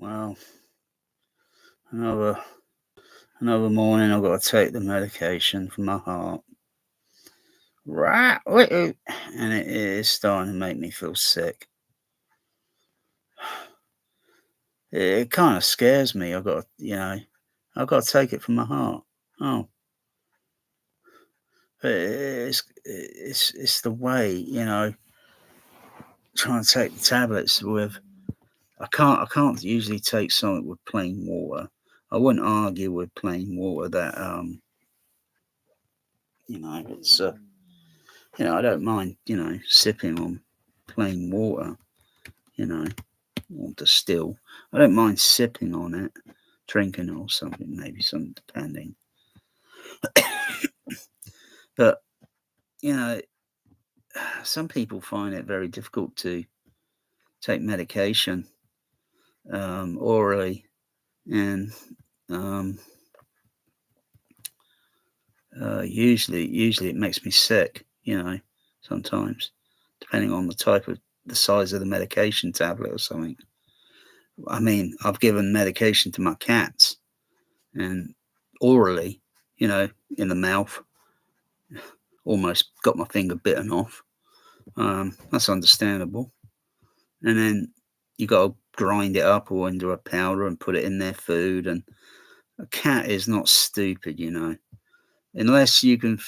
Well, another another morning I've got to take the medication for my heart. Right, and it is starting to make me feel sick. It kind of scares me. I've got to take it for my heart. Oh, it's the way, trying to take the tablets with. I can't usually take something with plain water. I wouldn't argue with plain water that it's I don't mind sipping on plain water, you know, or distill. I don't mind sipping on it, drinking it or something, maybe something depending. But you know, some people find it very difficult to take medication orally, and um, usually it makes me sick. Sometimes depending on the size of the medication tablet or something. I mean, I've given medication to my cats, and orally, you know, in the mouth, almost got my finger bitten off. That's understandable. And then you got to grind it up or into a powder and put it in their food. And a cat is not stupid, unless you can,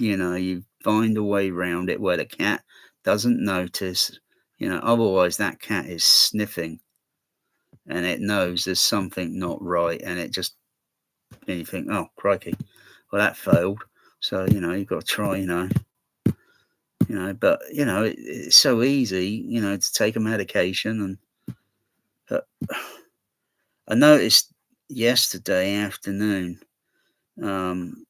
you find a way around it where the cat doesn't notice. Otherwise that cat is sniffing and it knows there's something not right, and you think, oh crikey, well that failed. So you've got to try, but it's so easy, to take a medication. And but I noticed yesterday afternoon, um,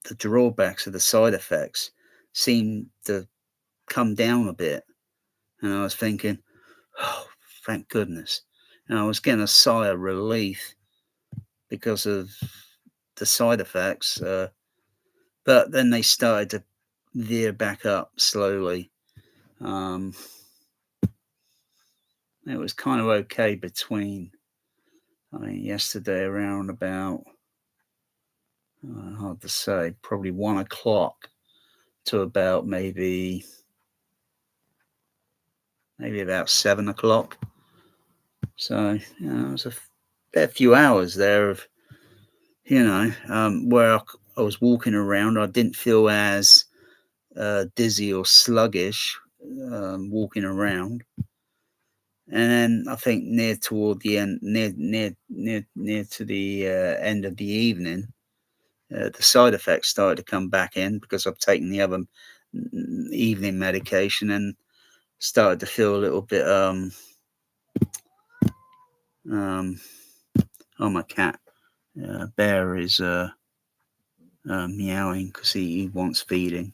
the drawbacks of the side effects seemed to come down a bit, and I was thinking, oh, thank goodness. And I was getting a sigh of relief because of the side effects, but then they started to veer back up slowly. Um, it was kind of okay yesterday around about, hard to say, probably 1 o'clock to about maybe about 7 o'clock. So, it was a fair few hours there of, where I was walking around. I didn't feel as dizzy or sluggish walking around. And then I think near toward the end, near to the end of the evening, the side effects started to come back in because I've taken the other evening medication and started to feel a little bit. Oh, my cat Bear is meowing because he wants feeding.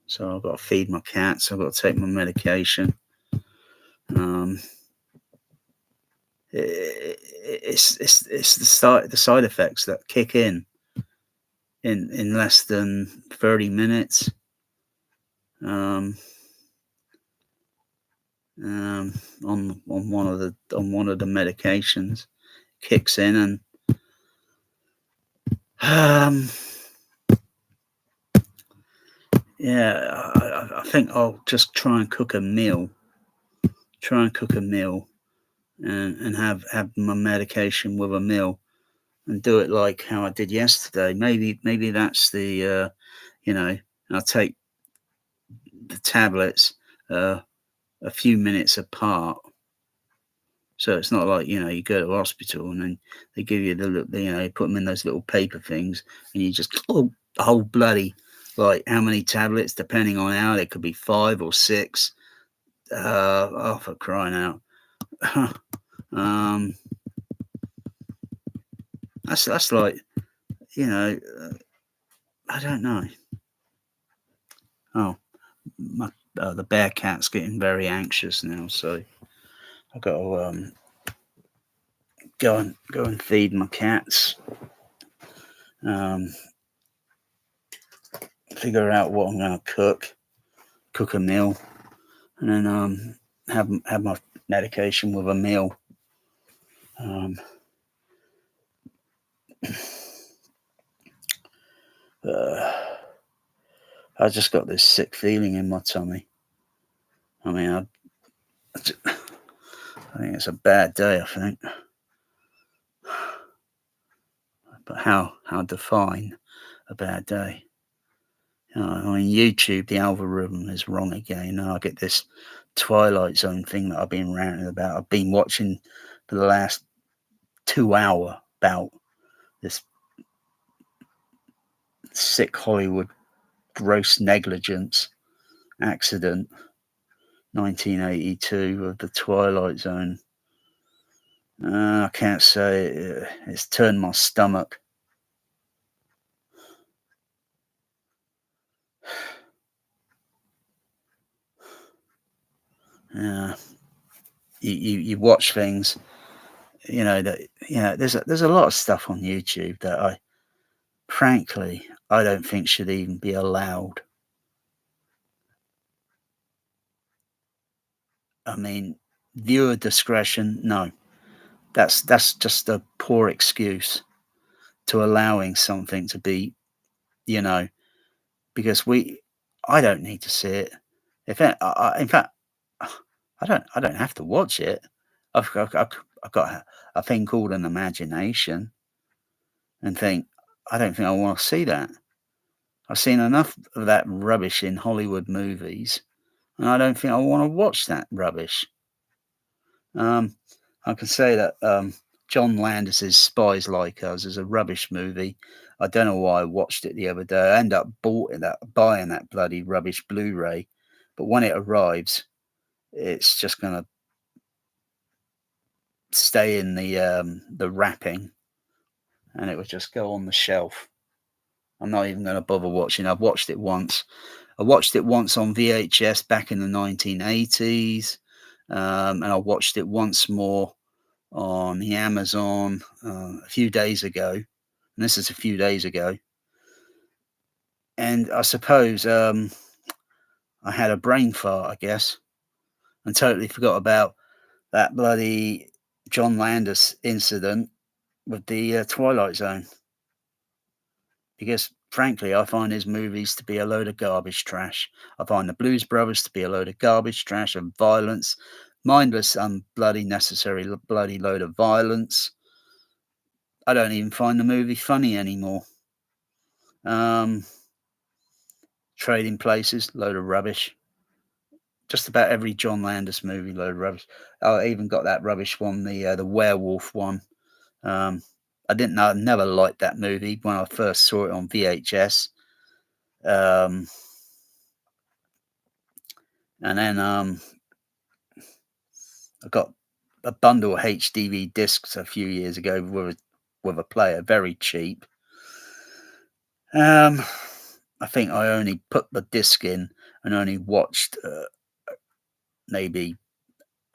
So I've got to feed my cats. I've got to take my medication. It's the side effects that kick in less than 30 minutes. On one of the medications kicks in, and I think I'll just try and cook a meal and have my medication with a meal, and do it like how I did yesterday. Maybe that's the I'll take the tablets a few minutes apart, so it's not like you go to the hospital and then they give you you put them in those little paper things, and you just the whole bloody, like, how many tablets, depending on how, it could be 5 or 6. Oh, for crying out. That's like, I don't know. Oh, the bear cat's getting very anxious now, so I've got to go and feed my cats. Figure out what I'm going to cook a meal, and then have medication with a meal. Um, uh, I just got this sick feeling in my tummy. I mean, I think it's a bad day. I think, but how define a bad day? I mean, YouTube, the algorithm is wrong again. I get this Twilight Zone thing that I've been ranting about. I've been watching for the last 2 hour about this sick Hollywood gross negligence accident, 1982 of the Twilight Zone. I can't say it's turned my stomach. Yeah, you watch things, that there's a lot of stuff on YouTube that frankly I don't think should even be allowed. I mean, viewer discretion, no. That's just a poor excuse to allowing something to be, you know, because I don't need to see it. In fact, I don't have to watch it. I've got a thing called an imagination, and I don't think I want to see that. I've seen enough of that rubbish in Hollywood movies, and I don't think I want to watch that rubbish. Um, I can say that John Landis's Spies Like Us is a rubbish movie. I don't know why I watched it the other day. I end up buying that bloody rubbish Blu-ray, but when it arrives, it's just gonna stay in the wrapping, and it would just go on the shelf. I'm not even gonna bother watching. I've watched it once. I watched it once on VHS back in the 1980s, and I watched it once more on the Amazon a few days ago. And this is a few days ago. And I suppose I had a brain fart, I guess, and totally forgot about that bloody John Landis incident with the Twilight Zone. Because frankly, I find his movies to be a load of garbage trash. I find the Blues Brothers to be a load of garbage trash and violence, mindless and bloody necessary bloody load of violence. I don't even find the movie funny anymore. Um, Trading Places, load of rubbish. Just about every John Landis movie, load of rubbish. I even got that rubbish one, the werewolf one. Um, I didn't know, I never liked that movie when I first saw it on VHS. Um, and then I got a bundle of HDV discs a few years ago with a player, very cheap. I think I only put the disc in and only watched maybe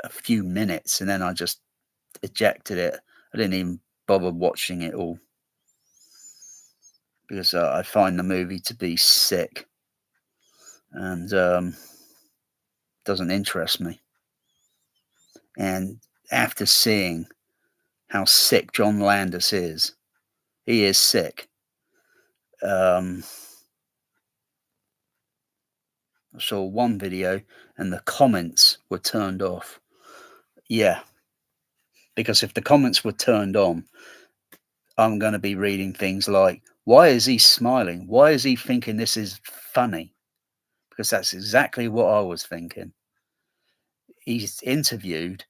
a few minutes, and then I just ejected it. I didn't even bother watching it all because I find the movie to be sick and doesn't interest me. And after seeing how sick John Landis is, he is sick. Um, I saw one video and the comments were turned off. Yeah, because if the comments were turned on, I'm going to be reading things like, why is he smiling? Why is he thinking this is funny? Because that's exactly what I was thinking. He's interviewed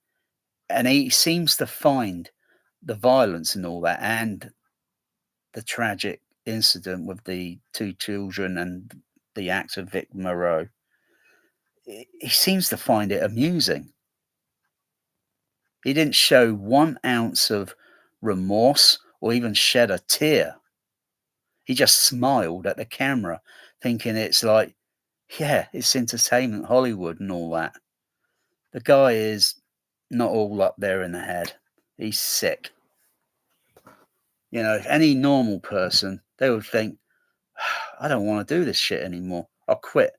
and he seems to find the violence and all that and the tragic incident with the two children and the actor Vic Moreau. He seems to find it amusing. He didn't show 1 ounce of remorse or even shed a tear. He just smiled at the camera, thinking it's like, yeah, it's entertainment Hollywood and all that. The guy is not all up there in the head. He's sick. If any normal person, they would think, I don't want to do this shit anymore. I'll quit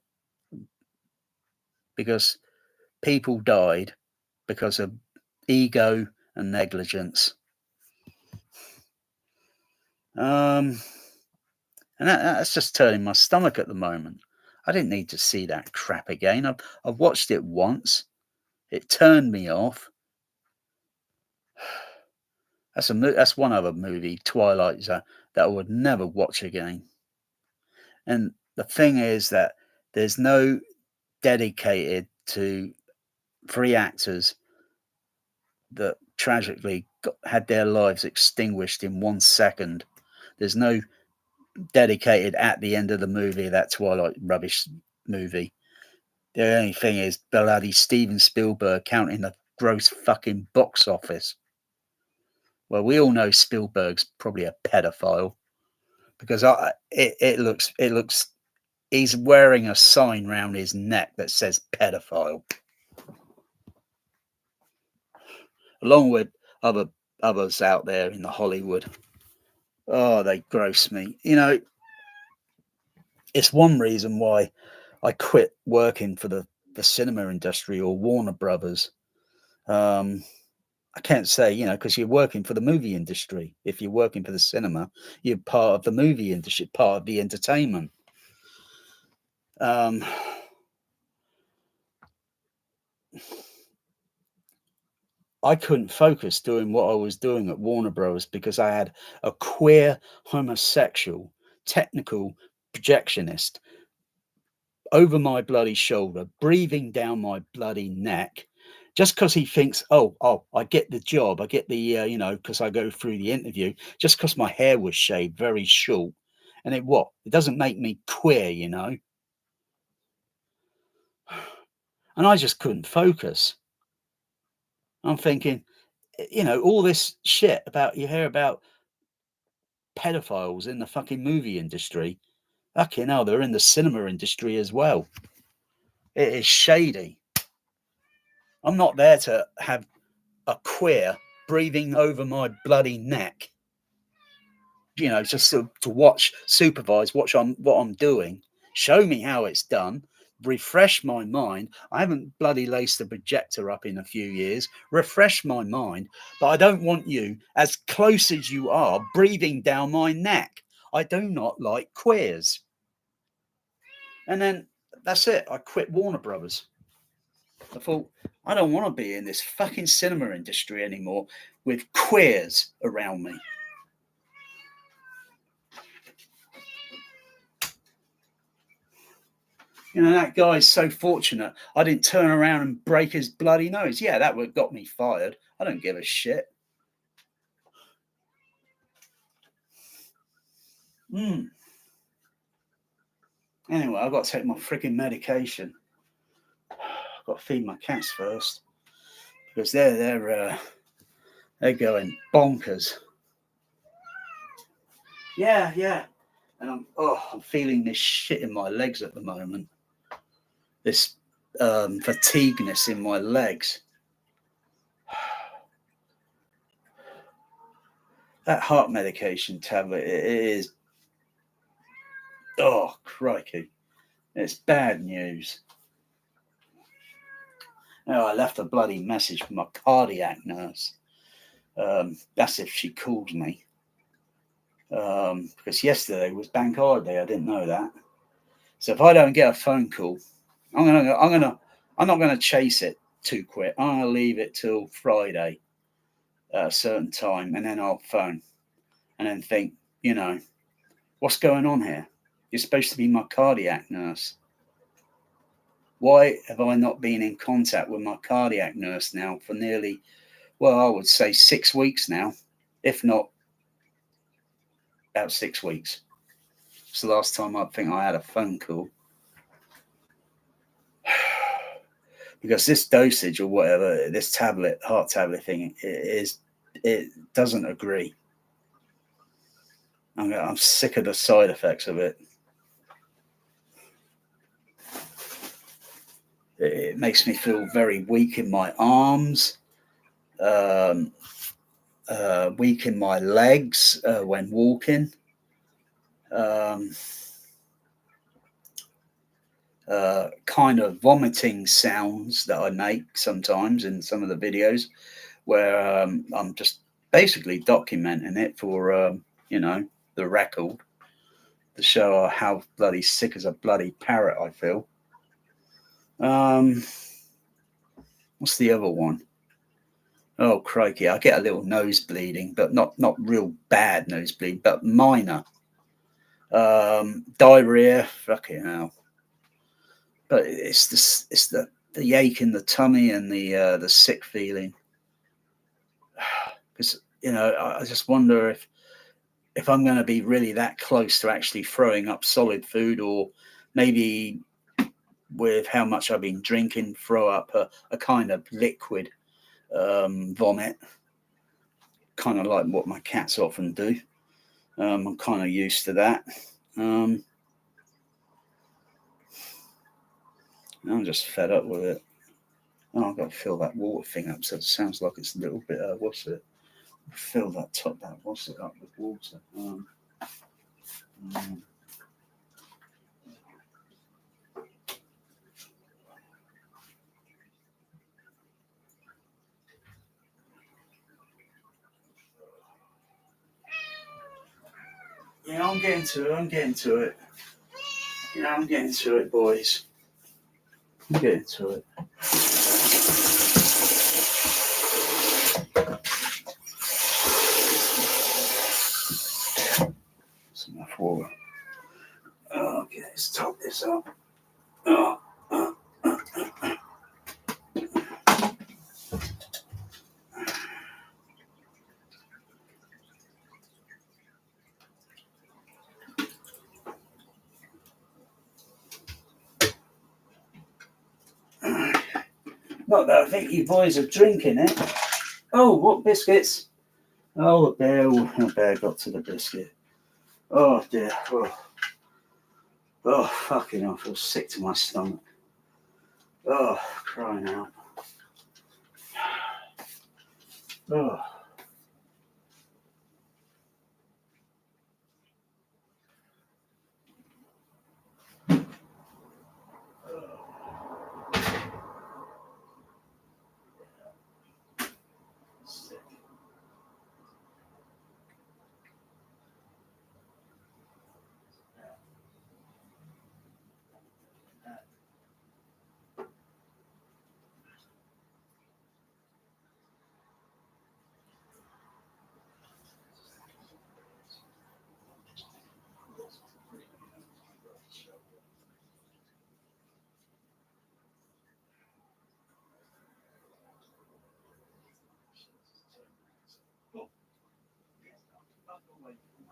because people died because of ego and negligence. And that's just turning my stomach at the moment. I didn't need to see that crap again. I've watched it once. It turned me off. That's one other movie, Twilight Zone, that I would never watch again. And the thing is that there's no dedicated to 3 actors that tragically had their lives extinguished in 1 second. There's no dedicated at the end of the movie, that Twilight rubbish movie. The only thing is bloody Steven Spielberg counting the gross fucking box office. Well, we all know Spielberg's probably a pedophile because it looks he's wearing a sign round his neck that says pedophile, along with others out there in the Hollywood. Oh, they gross me. It's one reason why I quit working for the cinema industry or Warner Brothers. I can't say, because you're working for the movie industry. If you're working for the cinema, you're part of the movie industry, part of the entertainment. I couldn't focus doing what I was doing at Warner Bros. Because I had a queer homosexual technical projectionist over my bloody shoulder, breathing down my bloody neck, just because he thinks, oh, I get the job, I get the, because I go through the interview, just because my hair was shaved very short. And it doesn't make me queer, And I just couldn't focus. I'm thinking, all this shit about you hear about pedophiles in the fucking movie industry. Fucking hell, they're in the cinema industry as well. It is shady. I'm not there to have a queer breathing over my bloody neck. Just to supervise what I'm doing, show me how it's done, refresh my mind. I haven't bloody laced a projector up in a few years. Refresh my mind, but I don't want you, as close as you are, breathing down my neck. I do not like queers. And then that's it. I quit Warner Brothers. I thought, I don't want to be in this fucking cinema industry anymore with queers around me. That guy's so fortunate I didn't turn around and break his bloody nose. Yeah, that would have got me fired. I don't give a shit. Anyway, I've got to take my freaking medication. I've got to feed my cats first because they're going bonkers. Yeah. And I'm feeling this shit in my legs at the moment. This fatigueness in my legs. That heart medication tablet, it is, oh crikey, it's bad news. I left a bloody message for my cardiac nurse. That's if she calls me. Because yesterday was bank holiday, I didn't know that. So if I don't get a phone call, I'm not gonna chase it too quick. I'm gonna leave it till Friday at a certain time, and then I'll phone, and then think, what's going on here? You're supposed to be my cardiac nurse. Why have I not been in contact with my cardiac nurse now for nearly, I would say 6 weeks now, if not about 6 weeks. It's the last time I think I had a phone call. Because this dosage or whatever, this heart tablet thing, it doesn't agree. I'm sick of the side effects of it. It makes me feel very weak in my arms, weak in my legs when walking. kind of vomiting sounds that I make sometimes in some of the videos, where I'm just basically documenting it for the record, to show how bloody sick as a bloody parrot I feel. What's the other one? Oh crikey, I get a little nose bleeding, but not real bad nose bleeding, but minor. Diarrhea, fucking hell. But it's the ache in the tummy and the sick feeling. Because I just wonder if I'm going to be really that close to actually throwing up solid food, or maybe with how much I've been drinking, throw up a kind of liquid vomit, kind of like what my cats often do. I'm kind of used to that. I'm just fed up with it. Oh, I've got to fill that water thing up, so it sounds like it's a little bit. What's it? Fill that top. What's it up with water? Yeah, I'm getting to it. I'm getting to it. Yeah, I'm getting to it, boys. I'm getting to it. That's enough water. Okay, let's top this up. Not that I think you boys are drinking it. Oh, what biscuits? Oh, the bear got to the biscuit. Oh dear. Oh, fucking hell, I feel sick to my stomach. Oh, crying out. Oh.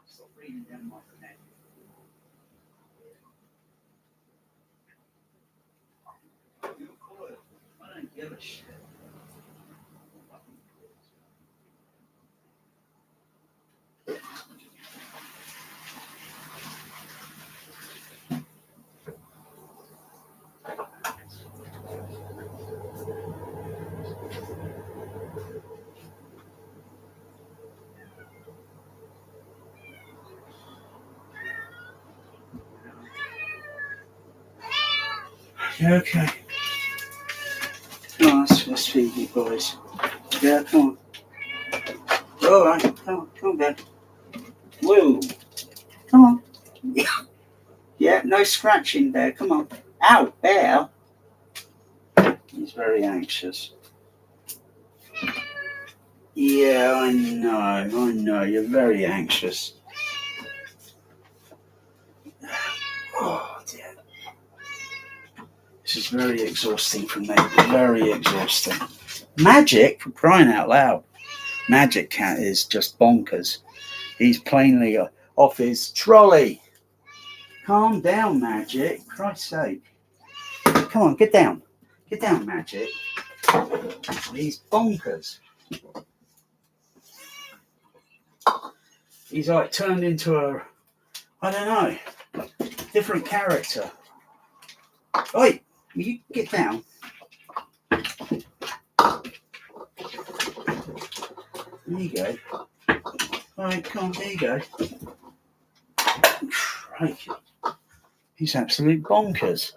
Stop breathing down my neck. I don't give a shit. Okay. Come on, let's feed you boys. Yeah, come on. All right, come on, Ben. Woo. Come on. Yeah, no scratching there. Come on. Ow, bear. He's very anxious. Yeah, I know. You're very anxious. Oh, dear. This is very exhausting for me. Very exhausting. Magic, for crying out loud. Magic Cat is just bonkers. He's plainly off his trolley. Calm down, Magic. Christ's sake. Come on, get down. Get down, Magic. He's bonkers. He's like turned into I don't know, different character. Oi, will you get down? There you go. Alright, come on, there you go. Crikey. He's absolute bonkers.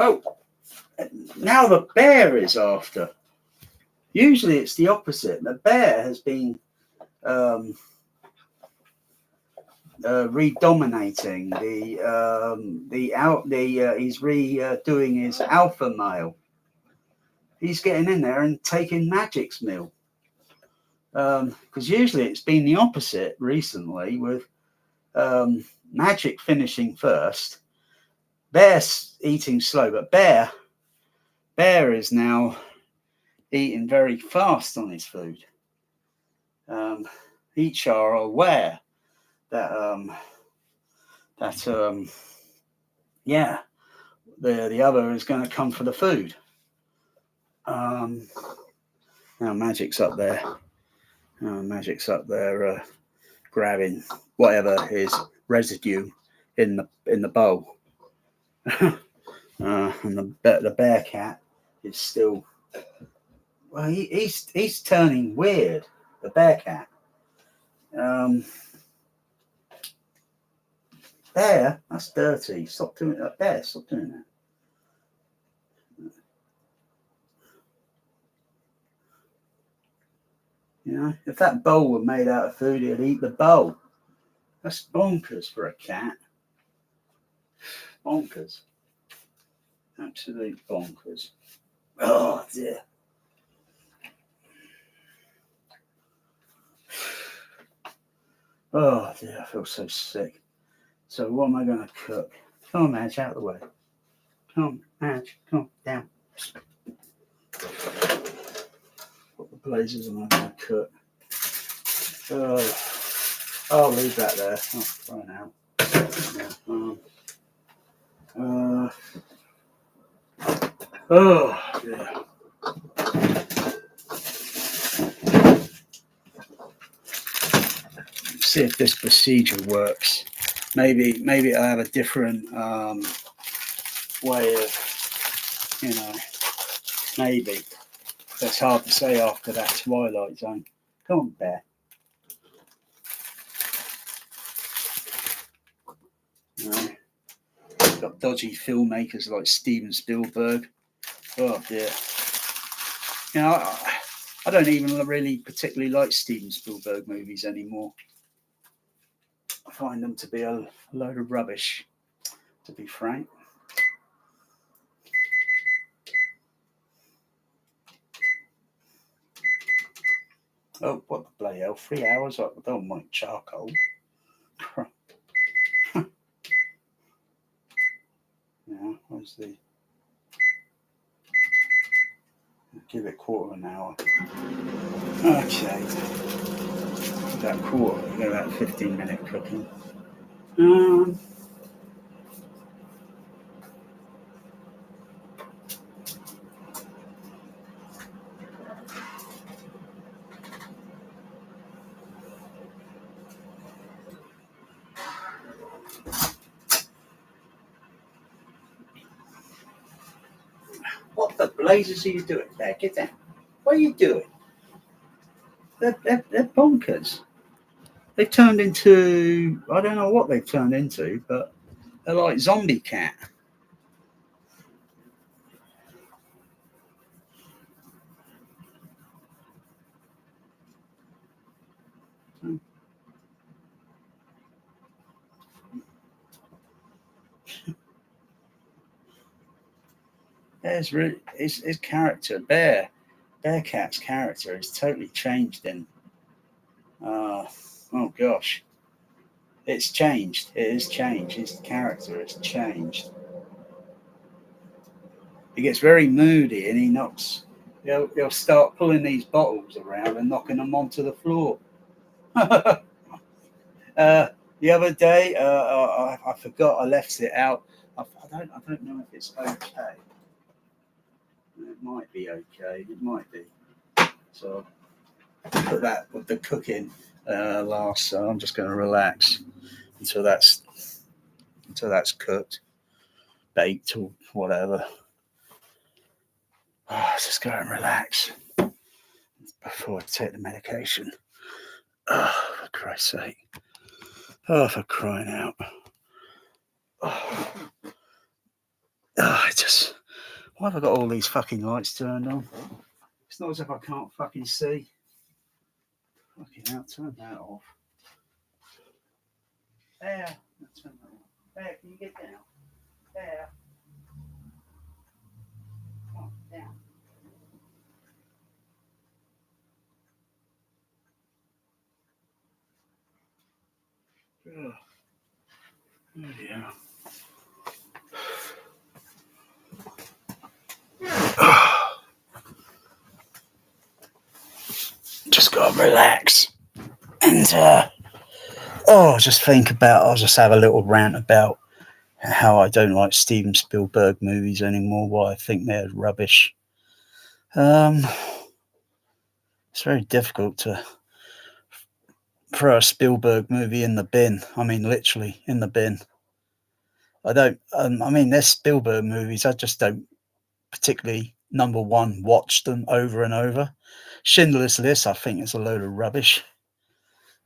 Oh, now the bear is after. Usually it's the opposite. The bear has been redominating he's redoing his alpha male. He's getting in there and taking Magic's meal. Because usually it's been the opposite recently, with Magic finishing first, Bear eating slow, but Bear is now eating very fast on his food. Each are aware that the other is going to come for the food. Now Magic's up there. Grabbing whatever is residue in the bowl. And the bear cat is still. Well, he's turning weird. The bear cat. Bear, that's dirty. Stop doing that. Bear, stop doing that. You know, if that bowl were made out of food, he'd eat the bowl. That's bonkers for a cat. Bonkers. Absolute bonkers. Oh dear. Oh dear, I feel so sick. So what am I going to cook? Come on, Madge, out of the way. Come on, Madge, come on, down. What the blazes am I going to cook? Oh, I'll leave that there. Oh, right now. Oh, yeah. See if this procedure works. Maybe I have a different way of, maybe. That's hard to say after that Twilight Zone. Come on, Bear. Got dodgy filmmakers like Steven Spielberg. Oh dear. I don't even really particularly like Steven Spielberg movies anymore. I find them to be a load of rubbish, to be frank. Oh, what the bloody hell? 3 hours? I don't want charcoal. Yeah, where's the... Give it quarter of an hour. Okay. About quarter, about 15-minute cooking. What the blazes are you doing there? Get down. What are you doing? They're bonkers. They've turned into, I don't know what they've turned into, but they're like zombie cat. There's really his character, Bearcat's character is totally changed in. Oh gosh, it's changed. It is changed. His character has changed. He gets very moody and he knocks. He'll start pulling these bottles around and knocking them onto the floor. The other day, I forgot I left it out. I don't know if it's okay. It might be okay. It might be. So put that with the cooking last. So I'm just going to relax until that's cooked. baked or whatever. Just go and relax before I take the medication. Oh, for Christ's sake. Oh, for crying out. Oh, I just... Why have I got all these fucking lights turned on? It's not as if I can't fucking see. Fucking hell, turn that off. There. Turn that off. There, can you get down? There. Oh, down. Oh, yeah. Just gotta relax. And, just think about, I'll just have a little rant about how I don't like Steven Spielberg movies anymore, why I think they're rubbish. It's very difficult to throw a Spielberg movie in the bin. I mean, literally in the bin. I don't, they're Spielberg movies. I just don't particularly, number one, watch them over and over. Schindler's List, I think, is a load of rubbish.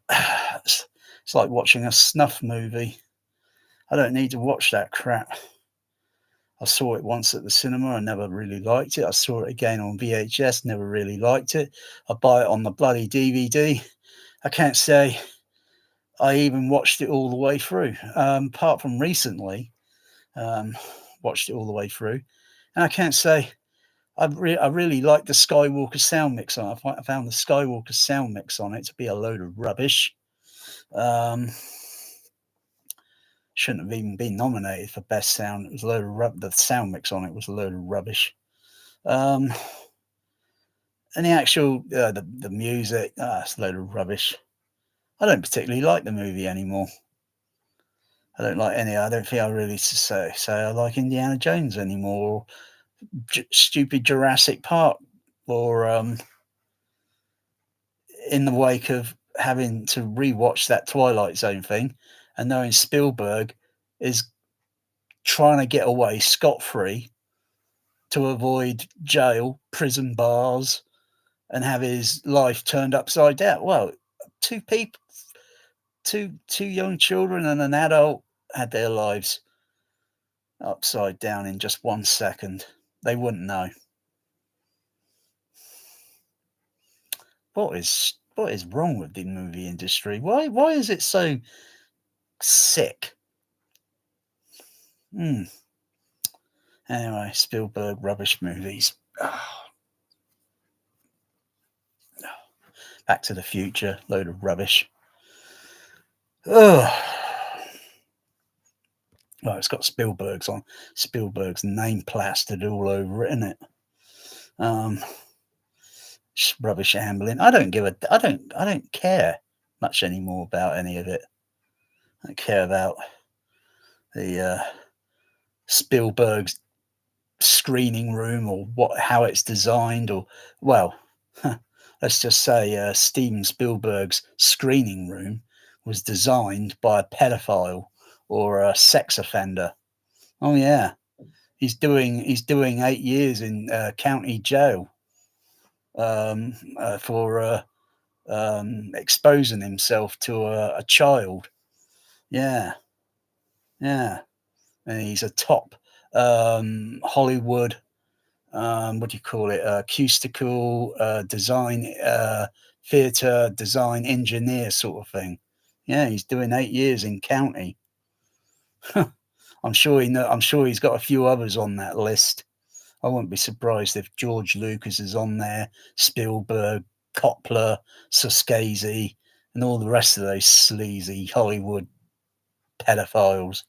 It's like watching a snuff movie. I don't need to watch that crap. I saw it once at the cinema. I never really liked it. I saw it again on VHS. Never really liked it. I buy it on the bloody DVD. I can't say I even watched it all the way through. Apart from recently, watched it all the way through, and I can't say I really like the Skywalker sound mix on it. I found the Skywalker sound mix on it to be a load of rubbish. Shouldn't have even been nominated for best sound. It was a load of the sound mix on it was a load of rubbish. And the actual the music, it's a load of rubbish. I don't particularly like the movie anymore. I don't like any. I don't think I really say I like Indiana Jones anymore, or stupid Jurassic Park, or in the wake of having to rewatch that Twilight Zone thing, and knowing Spielberg is trying to get away scot-free to avoid jail, prison bars, and have his life turned upside down. Well, two young children and an adult had their lives upside down in just 1 second. They wouldn't know. What is wrong with the movie industry? Why is it so sick? Anyway, Spielberg rubbish movies. Back to the Future, load of rubbish. Well, it's got Spielberg's name plastered all over it, isn't it? Rubbish ambling. I don't care much anymore about any of it. I don't care about the Spielberg's screening room, or how it's designed, or let's just say Steven Spielberg's screening room was designed by a pedophile or a sex offender. Oh yeah, he's doing 8 years in county jail for exposing himself to a child. Yeah, and he's a top Hollywood, what do you call it, acoustical design, theatre design engineer sort of thing. Yeah, he's doing 8 years in county. I'm sure he's got a few others on that list. I wouldn't be surprised if George Lucas is on there, Spielberg, Coppola, Scorsese, and all the rest of those sleazy Hollywood pedophiles.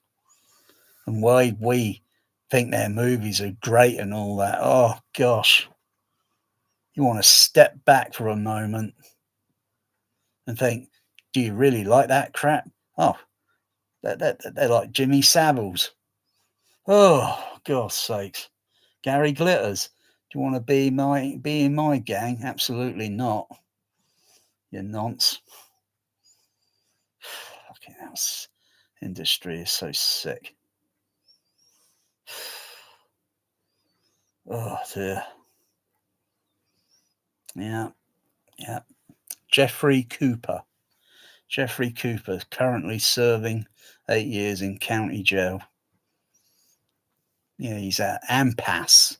And why we think their movies are great and all that. Oh gosh, you want to step back for a moment and think, do you really like that crap? Oh, they're like Jimmy Savile's. Oh, God's sakes. Gary Glitters. Do you want to be in my gang? Absolutely not. You nonce. Fucking hell. Industry is so sick. Oh dear. Yeah, yeah. Jeffrey Cooper. Jeffrey Cooper is currently serving 8 years in county jail. Yeah, he's at AMPAS.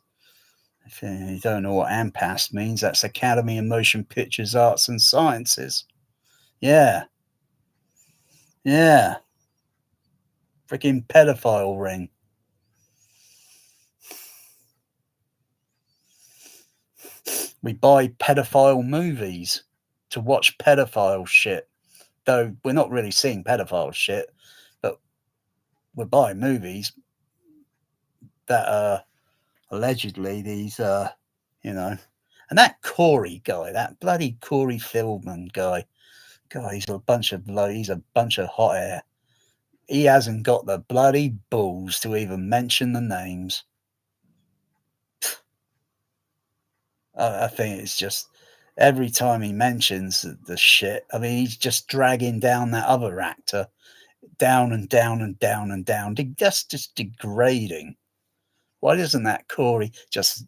If you don't know what AMPAS means, that's Academy of Motion Pictures Arts and Sciences. Yeah, yeah. Freaking pedophile ring. We buy pedophile movies to watch pedophile shit. Though we're not really seeing pedophile shit, but we're buying movies that are allegedly these, you know. And that Corey guy, that bloody Corey Feldman guy, God, he's a bunch of hot air. He hasn't got the bloody balls to even mention the names. I think it's just every time he mentions the shit, I mean, he's just dragging down that other actor down and down and down and down. That's just degrading. Why doesn't that Corey just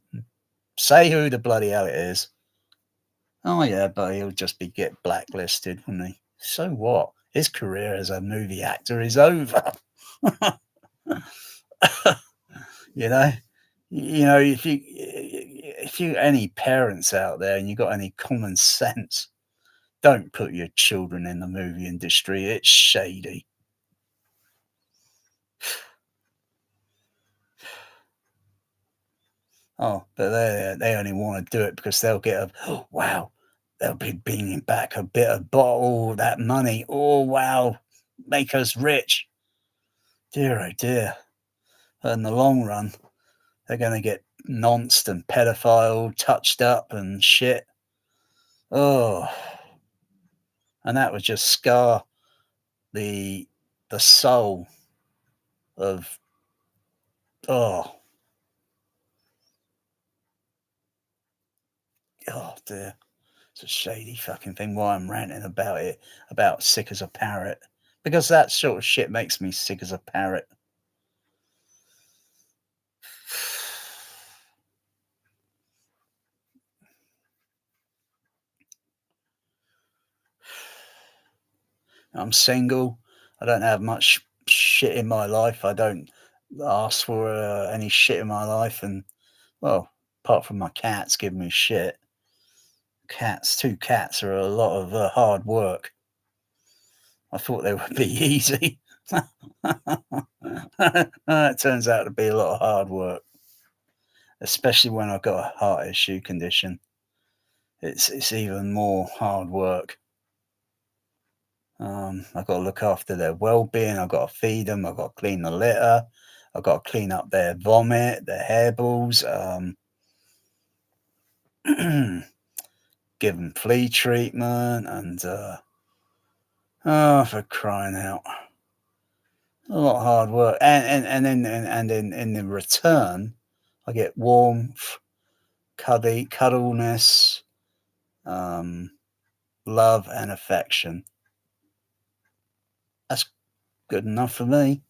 say who the bloody hell it is? Oh yeah, but he'll just be get blacklisted, wouldn't he? So what? His career as a movie actor is over. you know, if you any parents out there and you got any common sense, don't put your children in the movie industry. It's shady. Oh, but they only want to do it because they'll get a oh, wow. They'll be bringing back a bit of bottle that money. Oh wow, make us rich. Dear oh dear. But in the long run, they're going to get nonced and pedophile touched up and shit. Oh, and that would just scar the the soul of oh oh dear. It's a shady fucking thing. Why I'm ranting about it, about sick as a parrot, because that sort of shit makes me sick as a parrot. I'm single. I don't have much shit in my life. I don't ask for any shit in my life, and well, apart from my cats giving me shit. Two cats are a lot of hard work. I thought they would be easy. It turns out to be a lot of hard work, especially when I've got a heart issue condition. It's even more hard work. I've got to look after their well-being. I've got to feed them. I've got to clean the litter. I've got to clean up their vomit, their hairballs. Give them flea treatment, and oh, for crying out, a lot of hard work. And in the return, I get warmth, cuddleness, um, love, and affection. That's good enough for me.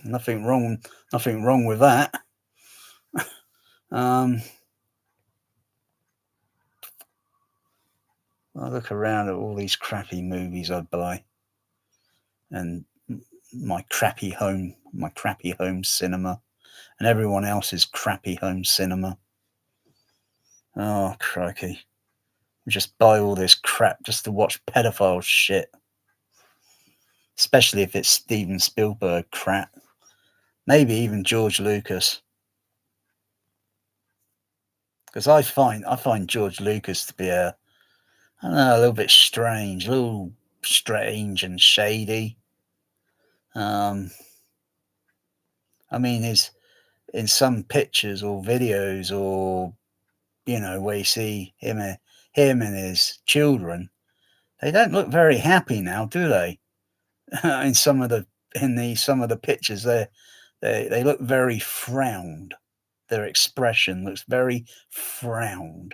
Nothing wrong. Nothing wrong with that. Um, I look around at all these crappy movies I buy, and my crappy home cinema, and everyone else's crappy home cinema. Oh crikey! We just buy all this crap just to watch pedophile shit, especially if it's Steven Spielberg crap. Maybe even George Lucas, because I find George Lucas to be I don't know, a little strange and shady. Um, I mean, his in some pictures or videos or where you see him and his children, they don't look very happy now, do they? in some of the some of the pictures, they look very frowned. Their expression looks very frowned.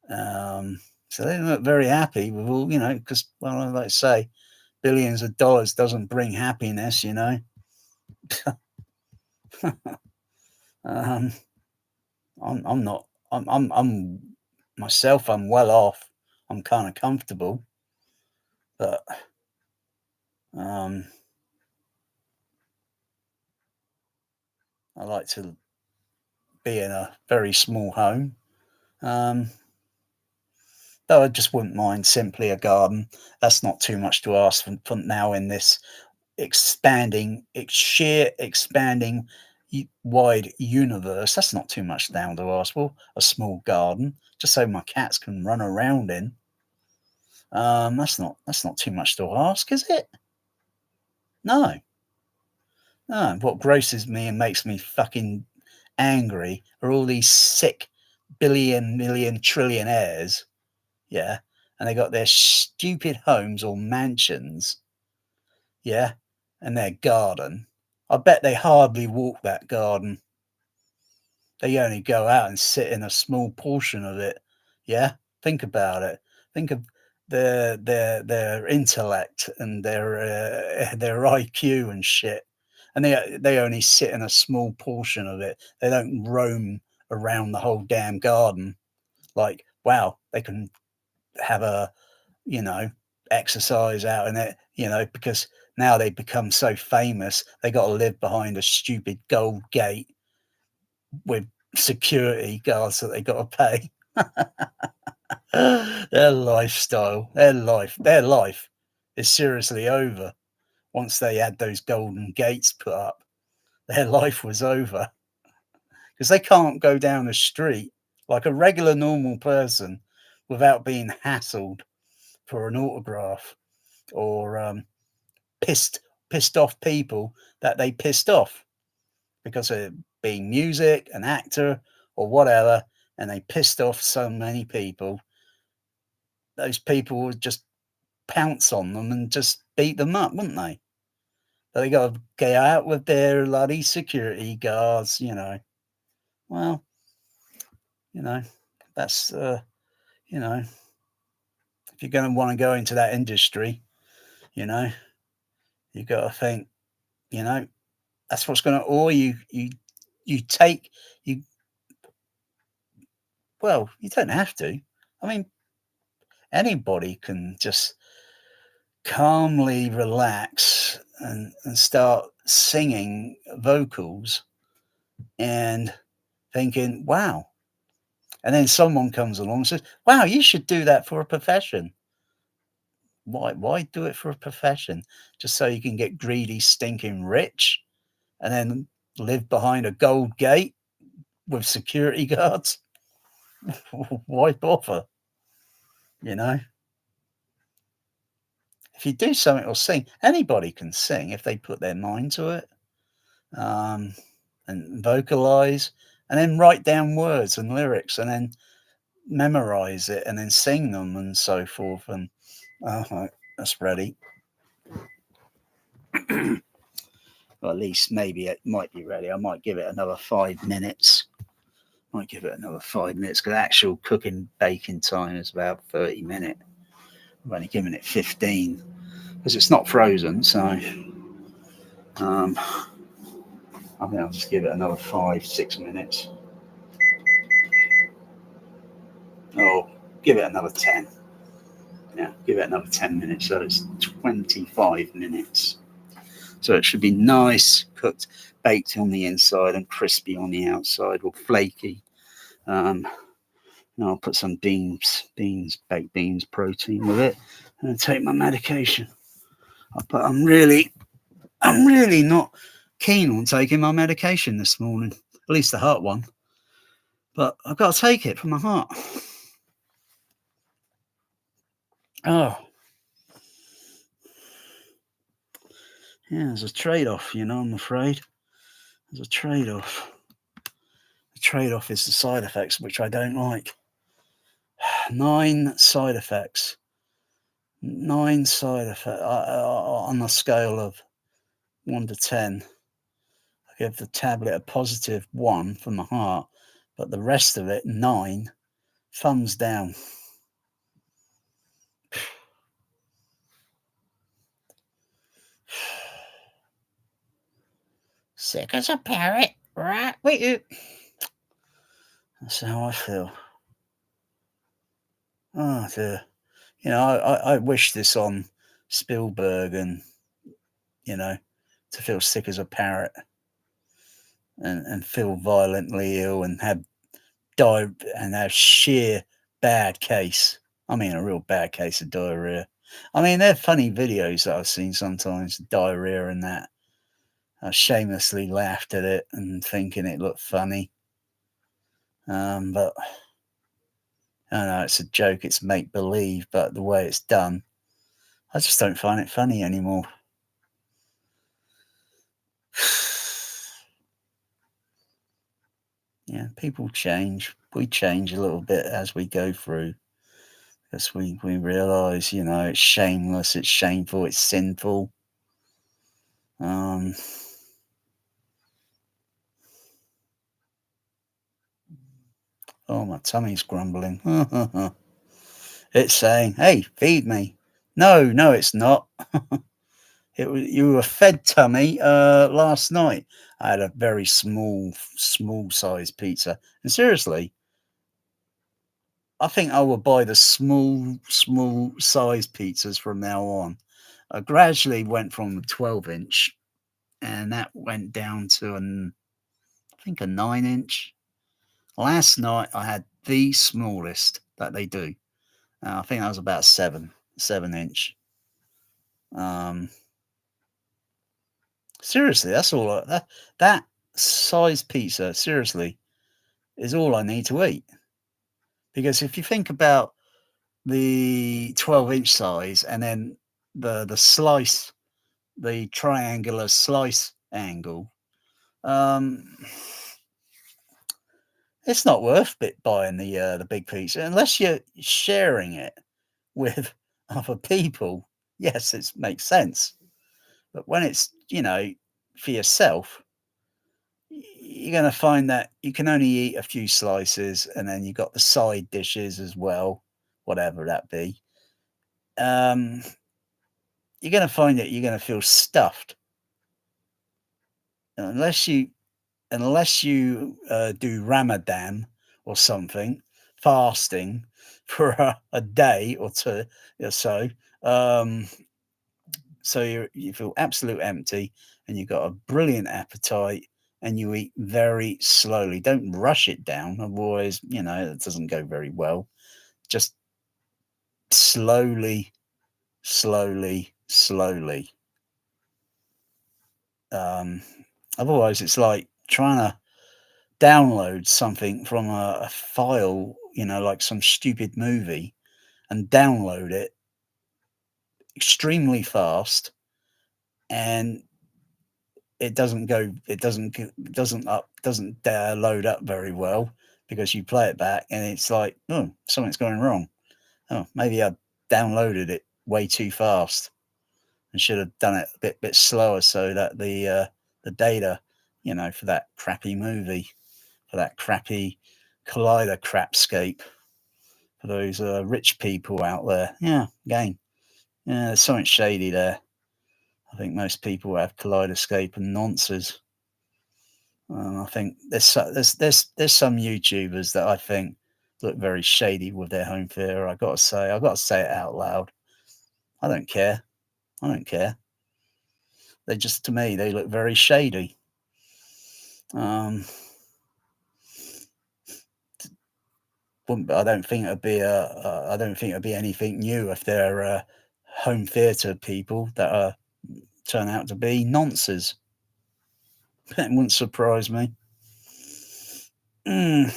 So they don't look very happy with all, because, well, like I say, billions of dollars doesn't bring happiness. um, I'm not. I'm myself. I'm well off. I'm kind of comfortable, but um, I like to be in a very small home. Um, though I just wouldn't mind simply a garden. That's not too much to ask for now in this sheer expanding wide universe. That's not too much down to ask for. A small garden, just so my cats can run around in. That's not too much to ask, is it? No, no. What grosses me and makes me fucking angry are all these sick billion, million, trillionaires. Yeah, and they got their stupid homes or mansions. Yeah, and their garden. I bet they hardly walk that garden. They only go out and sit in a small portion of it. Yeah, think about it. Think of their intellect and their IQ and shit, and they only sit in a small portion of it. They don't roam around the whole damn garden. Like, wow, they can have a you know exercise out in it. Because now they become so famous, they got to live behind a stupid gold gate with security guards that they got to pay. Their lifestyle, their life is seriously over. Once they had those golden gates put up, their life was over because they can't go down the street like a regular normal person without being hassled for an autograph or pissed pissed off people that they pissed off because of being music, an actor, or whatever, and they pissed off so many people. Those people would just pounce on them and just beat them up, wouldn't they? But they got to get out with their bloody security guards. Well, you know, that's you know, if you're going to want to go into that industry, you know, you got to think, you know, that's what's going to, or you take you. Well, you don't have to. I mean, anybody can just calmly relax and start singing vocals and thinking, wow. And then someone comes along and says, wow, you should do that for a profession. Why do it for a profession? Just so you can get greedy, stinking rich and then live behind a gold gate with security guards? Why bother? You know? If you do something or sing, anybody can sing if they put their mind to it. And vocalize and then write down words and lyrics and then memorize it and then sing them and so forth. And right, that's ready. Well, at least maybe it might be ready. I might give it another 5 minutes. Because actual cooking baking time is about 30 minutes. I've only given it 15 because it's not frozen. So I think I'll just give it another 5, 6 minutes. Oh, give it another 10. Yeah, give it another 10 minutes. So it's 25 minutes. So it should be nice, cooked, baked on the inside and crispy on the outside, or flaky. And I'll put some baked beans, protein with it, and take my medication. But I'm really not keen on taking my medication this morning, at least the heart one. But I've got to take it for my heart. Oh, yeah, there's a trade-off, I'm afraid. There's a trade-off. The trade-off is the side effects, which I don't like. 9 side effects. 9 side effects on a scale of 1 to 10. I give the tablet a positive 1 for my heart, but the rest of it, 9, thumbs down. Sick as a parrot, right with you. That's how I feel. Oh dear. I wish this on Spielberg and, you know, to feel sick as a parrot and feel violently ill and die and have sheer bad case. I mean, a real bad case of diarrhea. I mean, they're funny videos that I've seen sometimes, diarrhea and that. I shamelessly laughed at it and thinking it looked funny. But I don't know, it's a joke, it's make believe, but the way it's done, I just don't find it funny anymore. Yeah, people change. We change a little bit as we go through. Because we realise, it's shameless, it's shameful, it's sinful. Um, oh, my tummy's grumbling. It's saying, "Hey, feed me." No, no, it's not. You were fed, tummy. Last night I had a very small size pizza, and seriously, I think I will buy the small size pizzas from now on. I gradually went from the 12-inch, and that went down to I think a 9-inch. Last night I had the smallest that they do. I think that was about 7-inch. Um, Seriously, that's all. That size pizza, seriously, is all I need to eat. Because if you think about the 12-inch size and then the slice, the triangular slice angle, um, it's not worth buying the big pizza unless you're sharing it with other people. Yes, it makes sense. But when it's for yourself, you're going to find that you can only eat a few slices, and then you've got the side dishes as well, whatever that be. Um, you're going to find that you're going to feel stuffed unless you do Ramadan or something, fasting for a day or two or so. Um, so you feel absolute empty, and you've got a brilliant appetite, and you eat very slowly. Don't rush it down, otherwise, it doesn't go very well. Just slowly, slowly, slowly. Um, Otherwise, it's like trying to download something from a file, like some stupid movie, and download it extremely fast, and it doesn't load up very well because you play it back and it's like, oh, something's going wrong. Oh, maybe I downloaded it way too fast and should have done it a bit slower so that the data, for that crappy movie, for that crappy collider crapscape, for those rich people out there. Yeah, again, yeah, there's something shady there. I think most people have kaleidoscope and nonces. I think there's some YouTubers that I think look very shady with their home theater. I got to say it out loud. I don't care. I don't care. They just, to me, they look very shady. Um, I don't think it'd be I don't think it'd be anything new if they're home theater people that turn out to be nonces. It wouldn't surprise me. Mm.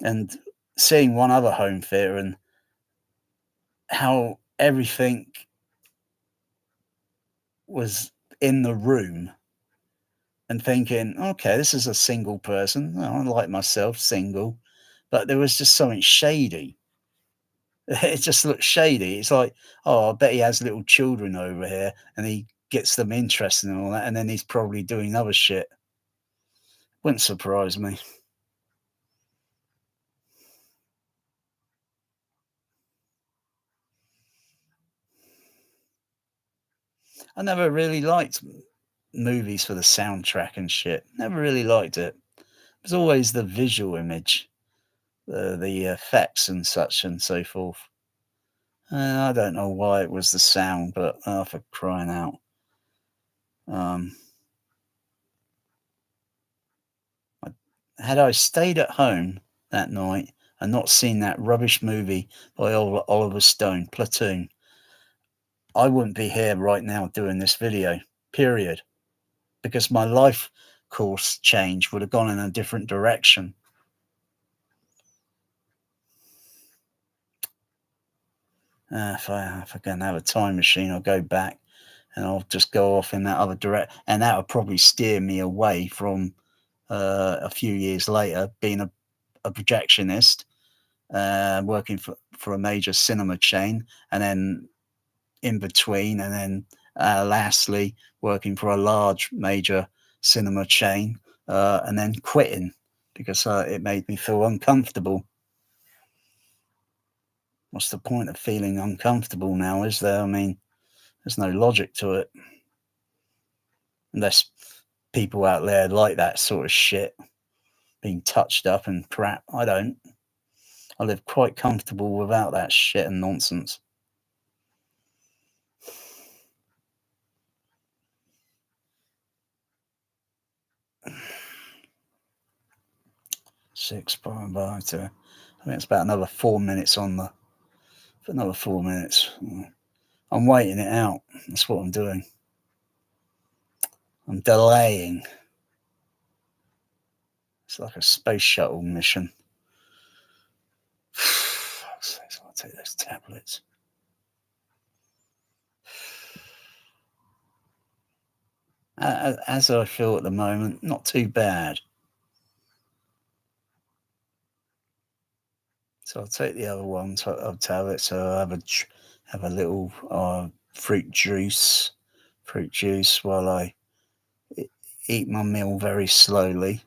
And seeing one other home theater and how everything was in the room, and thinking, okay, this is a single person. Well, I like myself, single, but there was just something shady. It just looked shady. It's like, oh, I bet he has little children over here and he gets them interested in all that, and then he's probably doing other shit. Wouldn't surprise me. I never really liked movies for the soundtrack and shit. Never really liked it. It was always the visual image, the effects and such and so forth. I don't know why it was the sound, but for crying out. Um, had I stayed at home that night and not seen that rubbish movie by Oliver Stone, Platoon, I wouldn't be here right now doing this video, period. Because my life course change would have gone in a different direction. If I can have a time machine, I'll go back and I'll just go off in that other direction. And that would probably steer me away from a few years later being a projectionist, working for a major cinema chain, and then in between, and then lastly, working for a large major cinema chain, and then quitting because it made me feel uncomfortable. What's the point of feeling uncomfortable now, is there? I mean, there's no logic to it. Unless people out there like that sort of shit, being touched up and crap. I don't. I live quite comfortable without that shit and nonsense. Six by two. I think it's about another 4 minutes on the. For another 4 minutes. I'm waiting it out. That's what I'm doing. I'm delaying. It's like a space shuttle mission. I'll take those tablets. As I feel at the moment, not too bad. So I'll take the other ones. I'll tablets. So I'll have a little fruit juice while I eat my meal very slowly.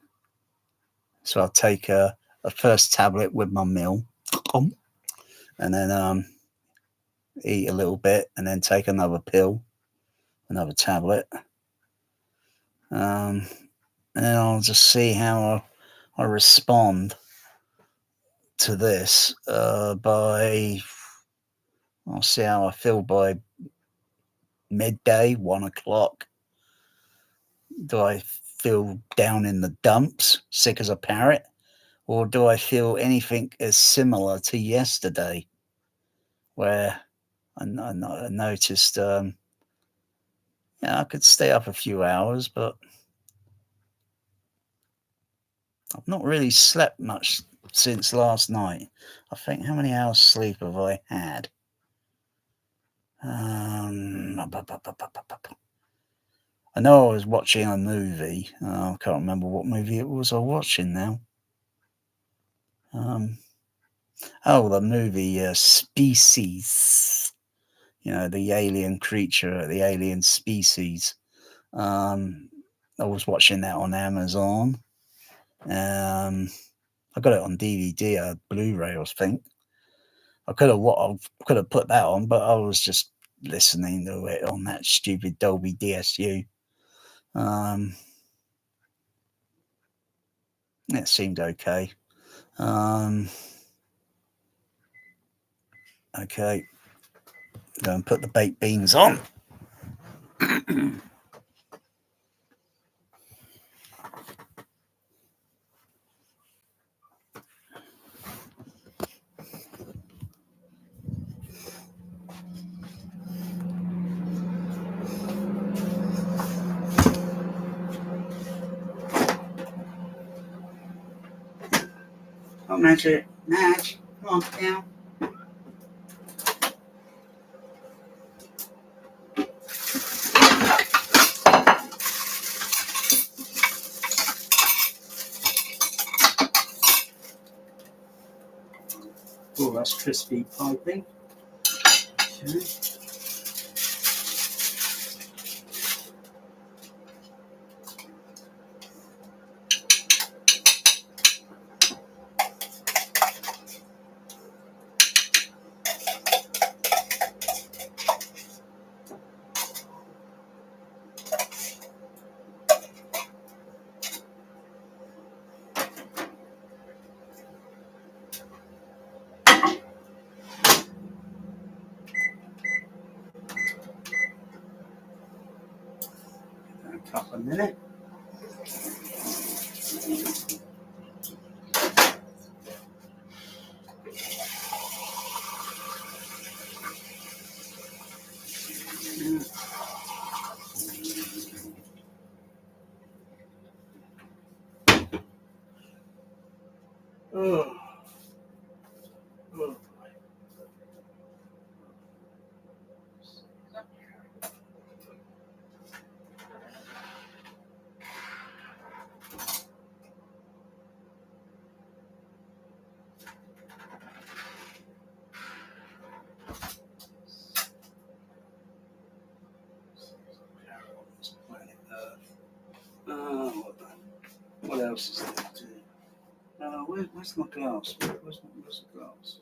So I'll take a first tablet with my meal, and then eat a little bit, and then take another pill, another tablet. And then I'll just see how I respond to this. I'll see how I feel by midday, 1 o'clock. Do I feel down in the dumps, sick as a parrot? Or do I feel anything as similar to yesterday, where I noticed I could stay up a few hours, but I've not really slept much since last night. I think, how many hours sleep have I had? I know I was watching a movie. I can't remember what movie it was I was watching now. The movie Species. The alien creature, the alien species. I was watching that on Amazon. I got it on DVD, Blu-ray, I think. I could have put that on, but I was just listening to it on that stupid Dolby DSU. It seemed okay. Okay, go and put the baked beans on. Oh, Madge, come on, down. Oh, that's crispy piping. Okay. up a minute. Oh. Oh. Planet Earth. What else is there to do? Where's my glass? Where's the glass?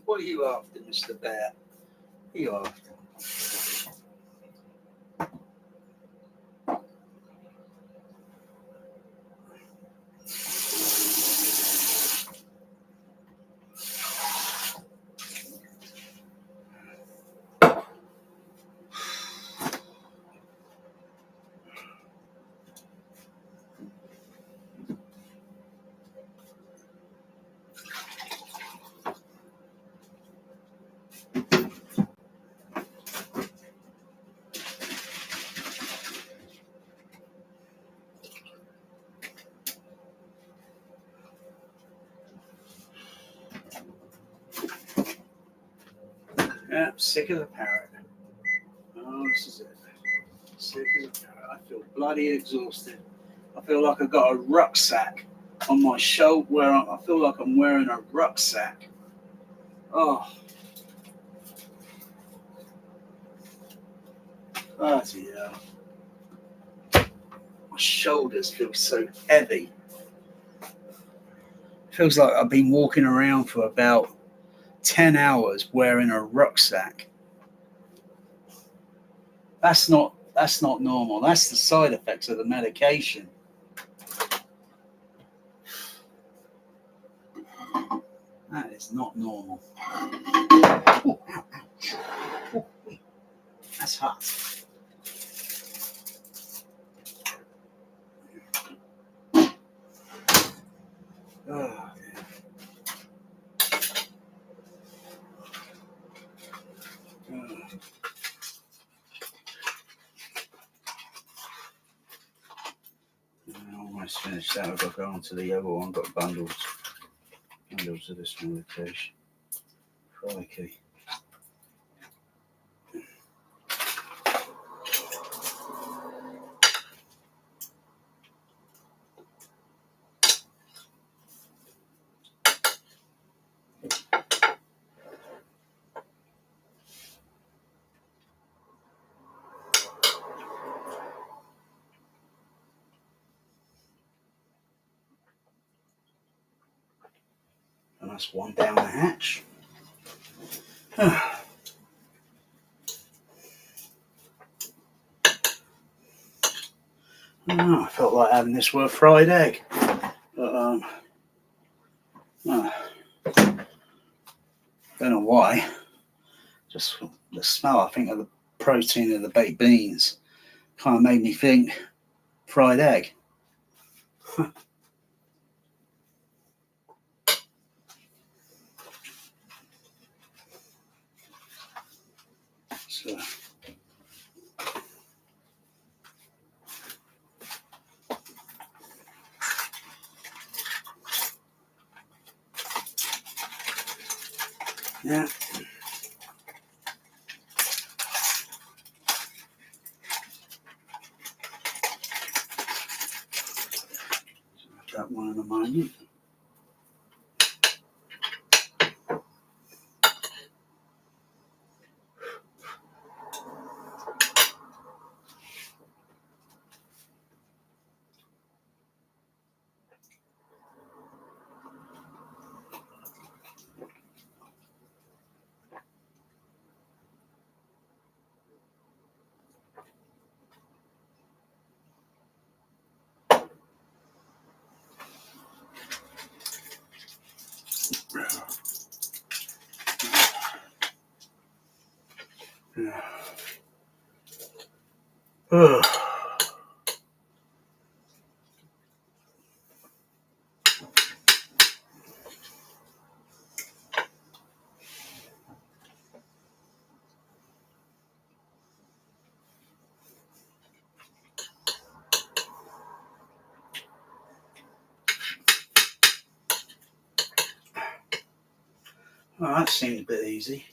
What are you after, Mr. Bear? What are you after? Yeah, sick of the parrot. Oh, this is it. Sick as a parrot. I feel bloody exhausted. I feel like I've got a rucksack on my shoulder. I feel like I'm wearing a rucksack. Oh, bloody hell. My shoulders feel so heavy. Feels like I've been walking around for about 10 hours wearing a rucksack. That's not normal. That's the side effects of the medication. That is not normal. Ooh, ow, ouch. Ooh, that's hot. Oh, I'm almost finished that. I've got to go on to the other one. I've got bundles of this medication. Crikey. And that's one down the hatch. I felt like having this with a fried egg. But, don't know why. Just the smell, I think, of the protein of the baked beans kind of made me think fried egg. So, yeah. That one in a moment. Well, that seems a bit easy.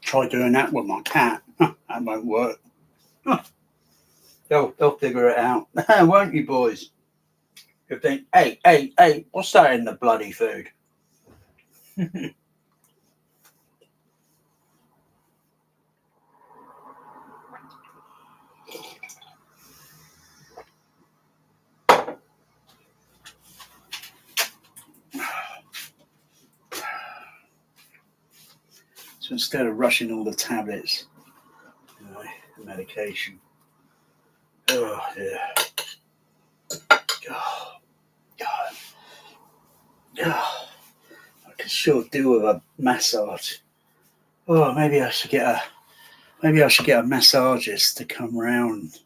Try doing that with my cat. That won't work. They'll figure it out, won't you, boys? You think, hey, what's that in the bloody food? So instead of rushing all the tablets, the medication. Oh, yeah. Oh, God. Oh, I could sure do with a massage. Oh, maybe I should get a massageist to come round.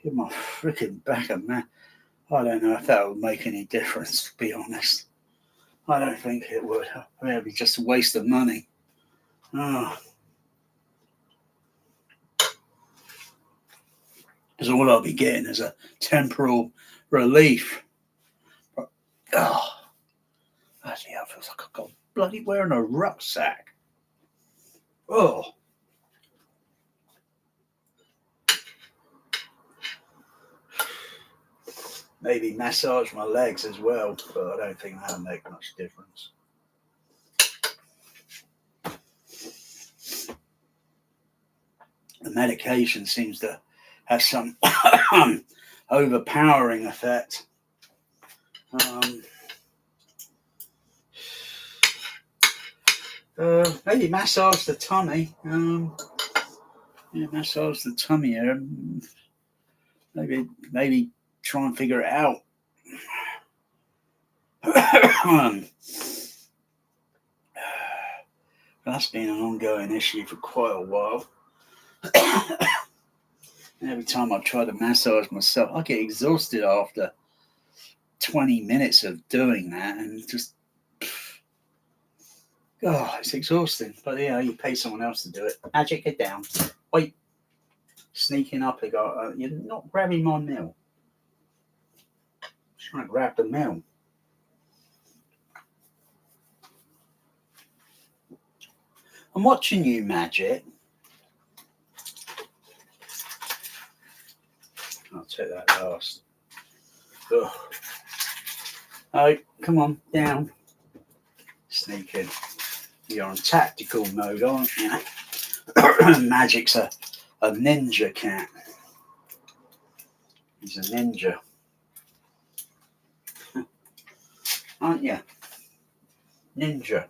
Give my freaking back a I don't know if that would make any difference, to be honest. I don't think it would. I mean, it'd be just a waste of money. Oh. Because all I'll be getting is a temporal relief. But, actually, it feels like I've got bloody wearing a rucksack. Oh. Maybe massage my legs as well, but I don't think that'll make much difference. The medication seems to have some overpowering effect. Maybe massage the tummy. Massage the tummy here. Maybe try and figure it out. That's been an ongoing issue for quite a while. Every time I try to massage myself, I get exhausted after 20 minutes of doing that, and just, it's exhausting. But you pay someone else to do it. Magic it down. Wait, sneaking up, you're not grabbing my meal. I'm trying to grab the meal. I'm watching you, Magic. I'll take that last. Oh, come on, down. Sneaking. You're on tactical mode, aren't you? Magic's a ninja cat. He's a ninja. Aren't you? Ninja.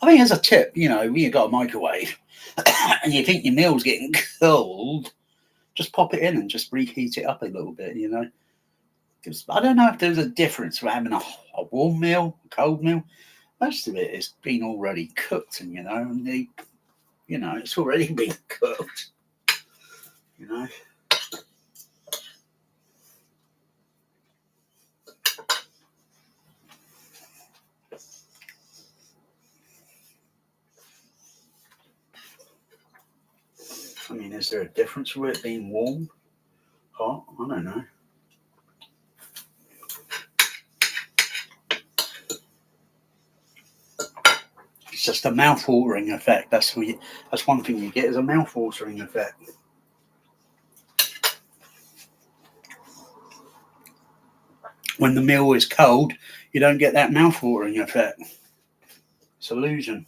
I think as a tip, when you've got a microwave and you think your meal's getting cold, just pop it in and just reheat it up a little bit, Because I don't know if there's a difference for having a warm meal, a cold meal. Most of it has been already cooked, and it's already been cooked. I mean, is there a difference with it being warm, hot? I don't know. It's just a mouth-watering effect. That's one thing you get is a mouth-watering effect. When the meal is cold, you don't get that mouth-watering effect. It's an illusion.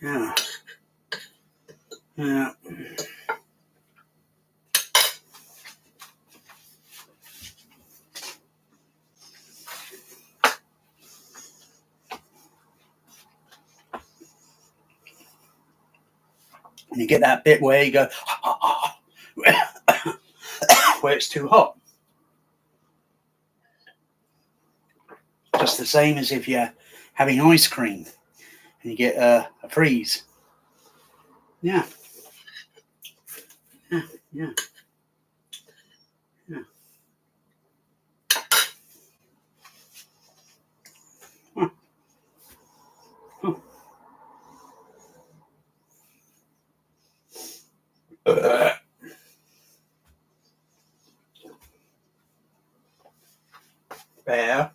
Yeah. Yeah. And you get that bit where you go, where it's too hot. Just the same as if you're having ice cream and you get a freeze. Yeah. Yeah. Yeah. Yeah. Huh. Huh. Bear,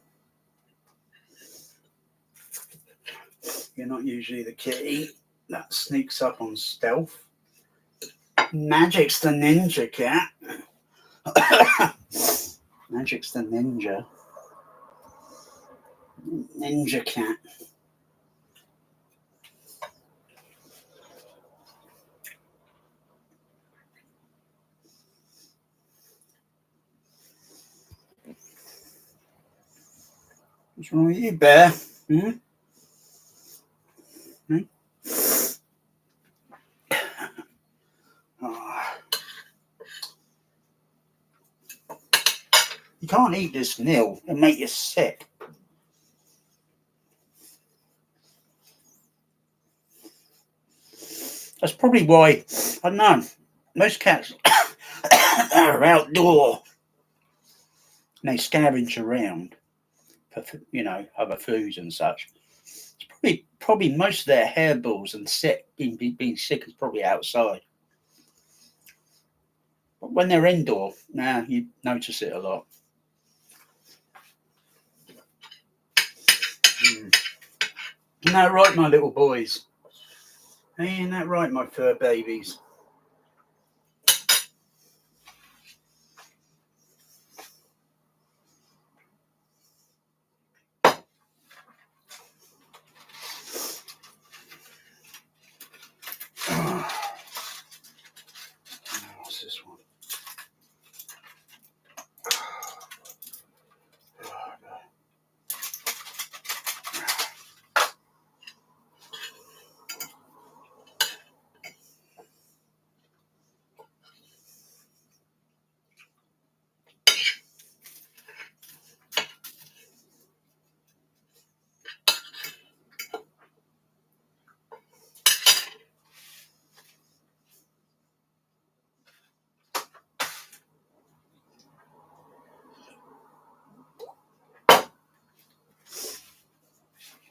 you're not usually the kitty that sneaks up on stealth. Magic's the ninja cat. Magic's the ninja. Ninja cat. What's wrong with you, Bear? Hmm? Hmm? Oh. You can't eat this nil. It'll make you sick. That's probably why, I don't know, most cats are outdoor and they scavenge around for, other foods and such. It's probably most of their hairballs and being sick is probably outside. But when they're indoor, you notice it a lot. Mm. Isn't that right, my little boys? Hey, isn't that right, my fur babies? What's this one?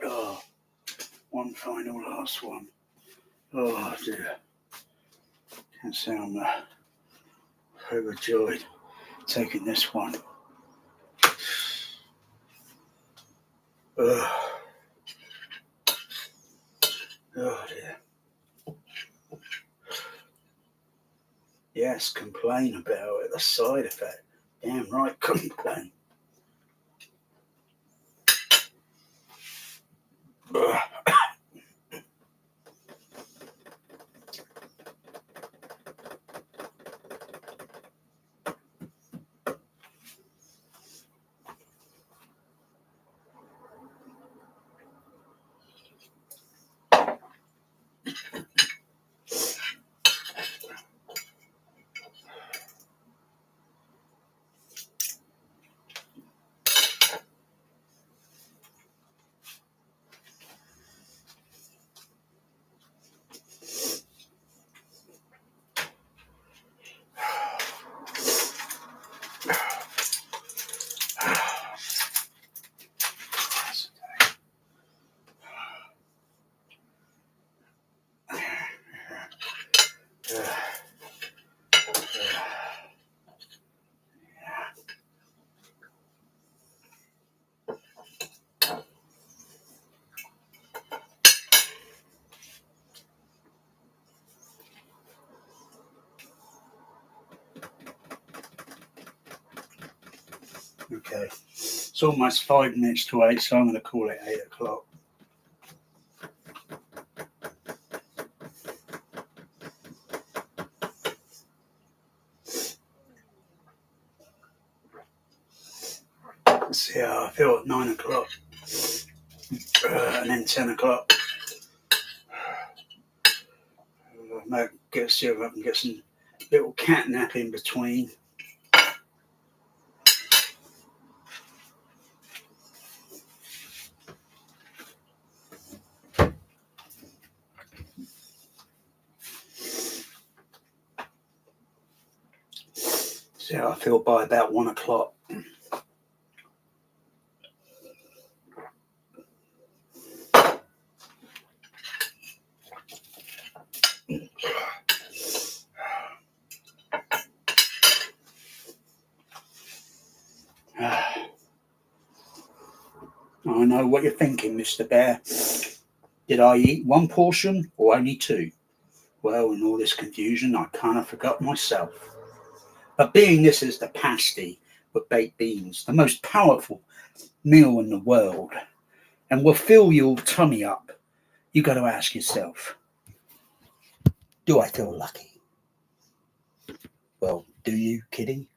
Oh, one final last one. Oh dear. Can't say I'm overjoyed taking this one. Oh dear. Yes, complain about it. The side effect. Damn right, complain. Okay, it's almost 5 minutes to 8, so I'm going to call it 8 o'clock. See how I feel at 9 o'clock. And then 10 o'clock. See if I can get some little cat nap in between. See how I feel by about 1 o'clock. I know what you're thinking, Mr. Bear. Did I eat one portion or only two? Well, in all this confusion, I kind of forgot myself. But being this is the pasty with baked beans, the most powerful meal in the world, and will fill your tummy up, you got to ask yourself, do I feel lucky? Well, do you, kitty?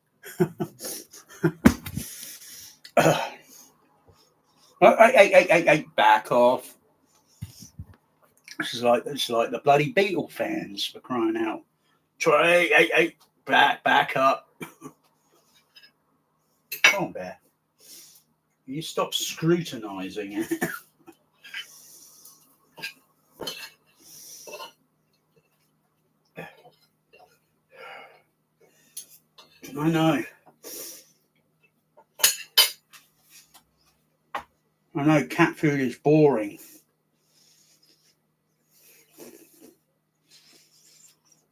Hey, back off. It's like the bloody Beatle fans for crying out. Hey, back up. Come on, Bear. You stop scrutinising it. I know cat food is boring.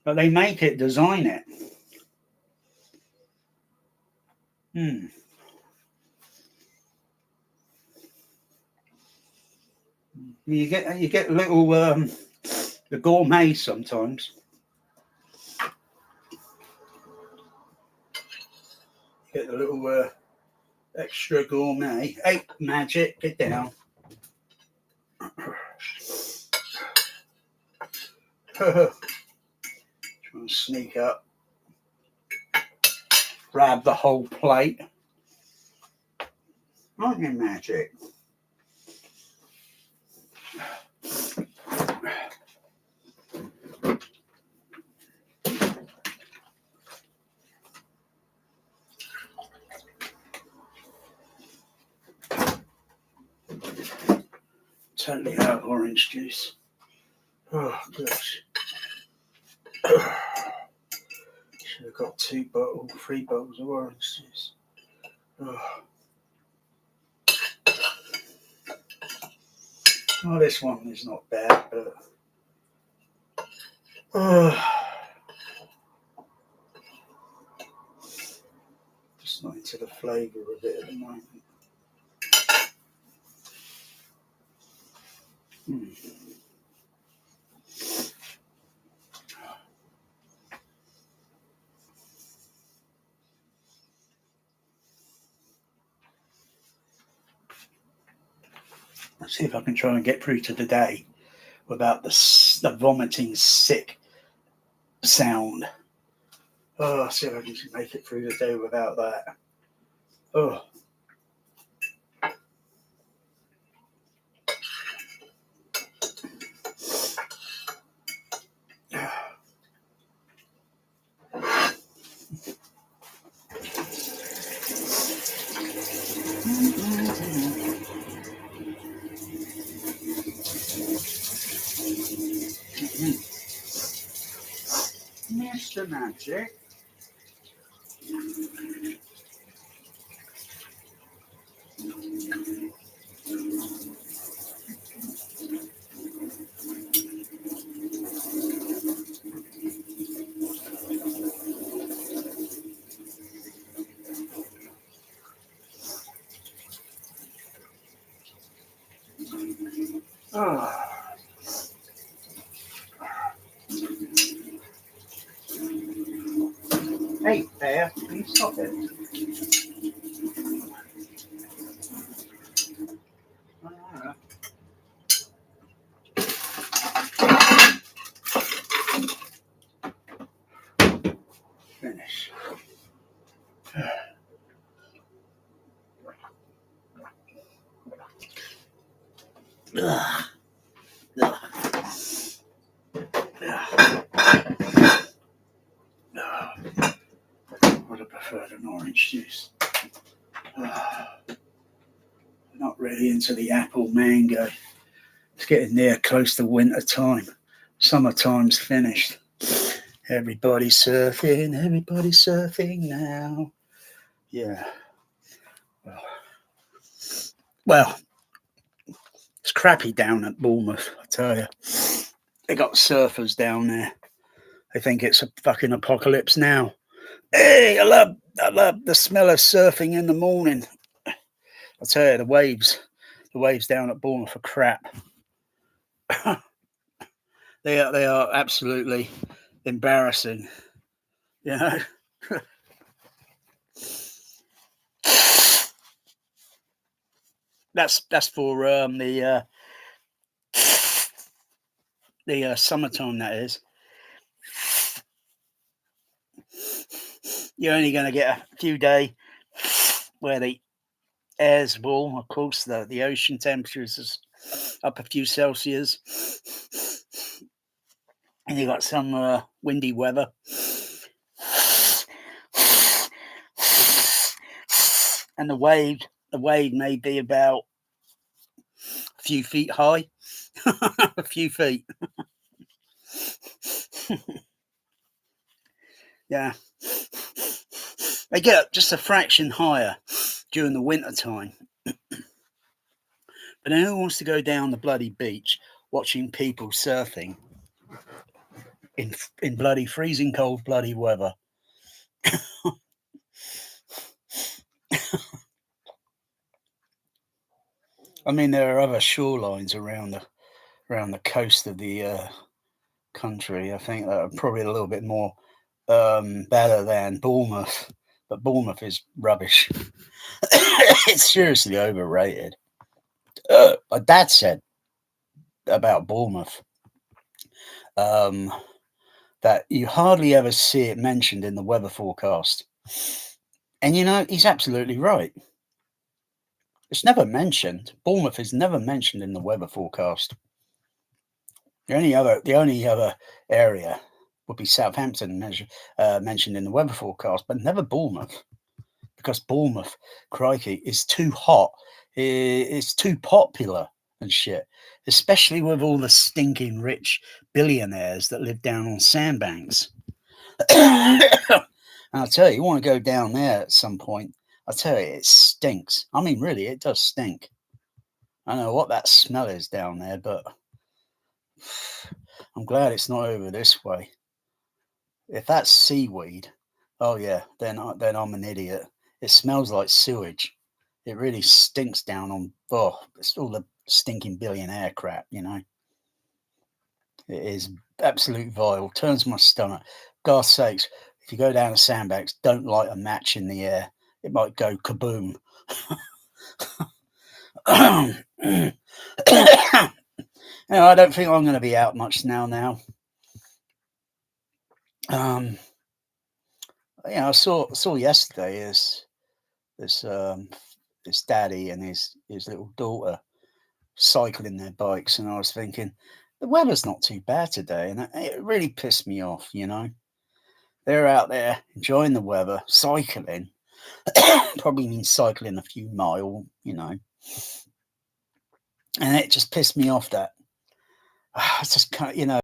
But they make it, design it. You get little the gourmet sometimes. You get the little extra gourmet. Hey, Magic, get down. Trying to sneak up. Grab the whole plate. Aren't you, Magic? Totally out of orange juice. Oh, gosh. Should have got 3 bottles of orange juice. Oh, this one is not bad, but just not into the flavour of it at the moment. Let's see if I can try and get through to the day without the vomiting sick sound. Oh, see if I can make it through the day without that. Oh. Mr. Magic. Oh. Hey, Bear, can you stop it? Finish. Ugh. Ugh. I would have preferred an orange juice. Not really into the apple mango. It's getting near close to winter time. Summertime's finished. Everybody's surfing now. Yeah. Well, it's crappy down at Bournemouth, I tell you. They got surfers down there. They think it's a fucking apocalypse now. Hey, I love the smell of surfing in the morning. I tell you, the waves down at Bournemouth are crap. They are absolutely embarrassing. You know. That's for the summertime. That is. You're only going to get a few days where the air's warm. Of course, the ocean temperature is up a few Celsius, and you got some windy weather. And the wave may be about a few feet high. A few feet. Yeah. They get just a fraction higher during the winter time. But then who wants to go down the bloody beach watching people surfing in bloody freezing cold bloody weather? I mean, there are other shorelines around the coast of the country. I think that are probably a little bit more better than Bournemouth, but Bournemouth is rubbish. It's seriously overrated. My dad said about Bournemouth that you hardly ever see it mentioned in the weather forecast, and he's absolutely right. It's never mentioned. Bournemouth is never mentioned in the weather forecast. The only other area would be Southampton mentioned in the weather forecast, but never Bournemouth, because Bournemouth, crikey, is too hot. It's too popular and shit, especially with all the stinking rich billionaires that live down on sandbanks. And I'll tell you want to go down there at some point. I'll tell you, it stinks. I mean, really, it does stink. I don't know what that smell is down there, but I'm glad it's not over this way. If that's seaweed, oh yeah, then I'm an idiot. It smells like sewage. It really stinks down on. Oh, it's all the stinking billionaire crap, It is absolute vile. Turns my stomach. God's sakes, if you go down to sandbanks, don't light a match in the air. It might go kaboom. I don't think I'm going to be out much now. I saw yesterday this daddy and his little daughter cycling their bikes, and I was thinking the weather's not too bad today, and it really pissed me off. They're out there enjoying the weather, cycling. Probably means cycling a few miles, and it just pissed me off that I just can't,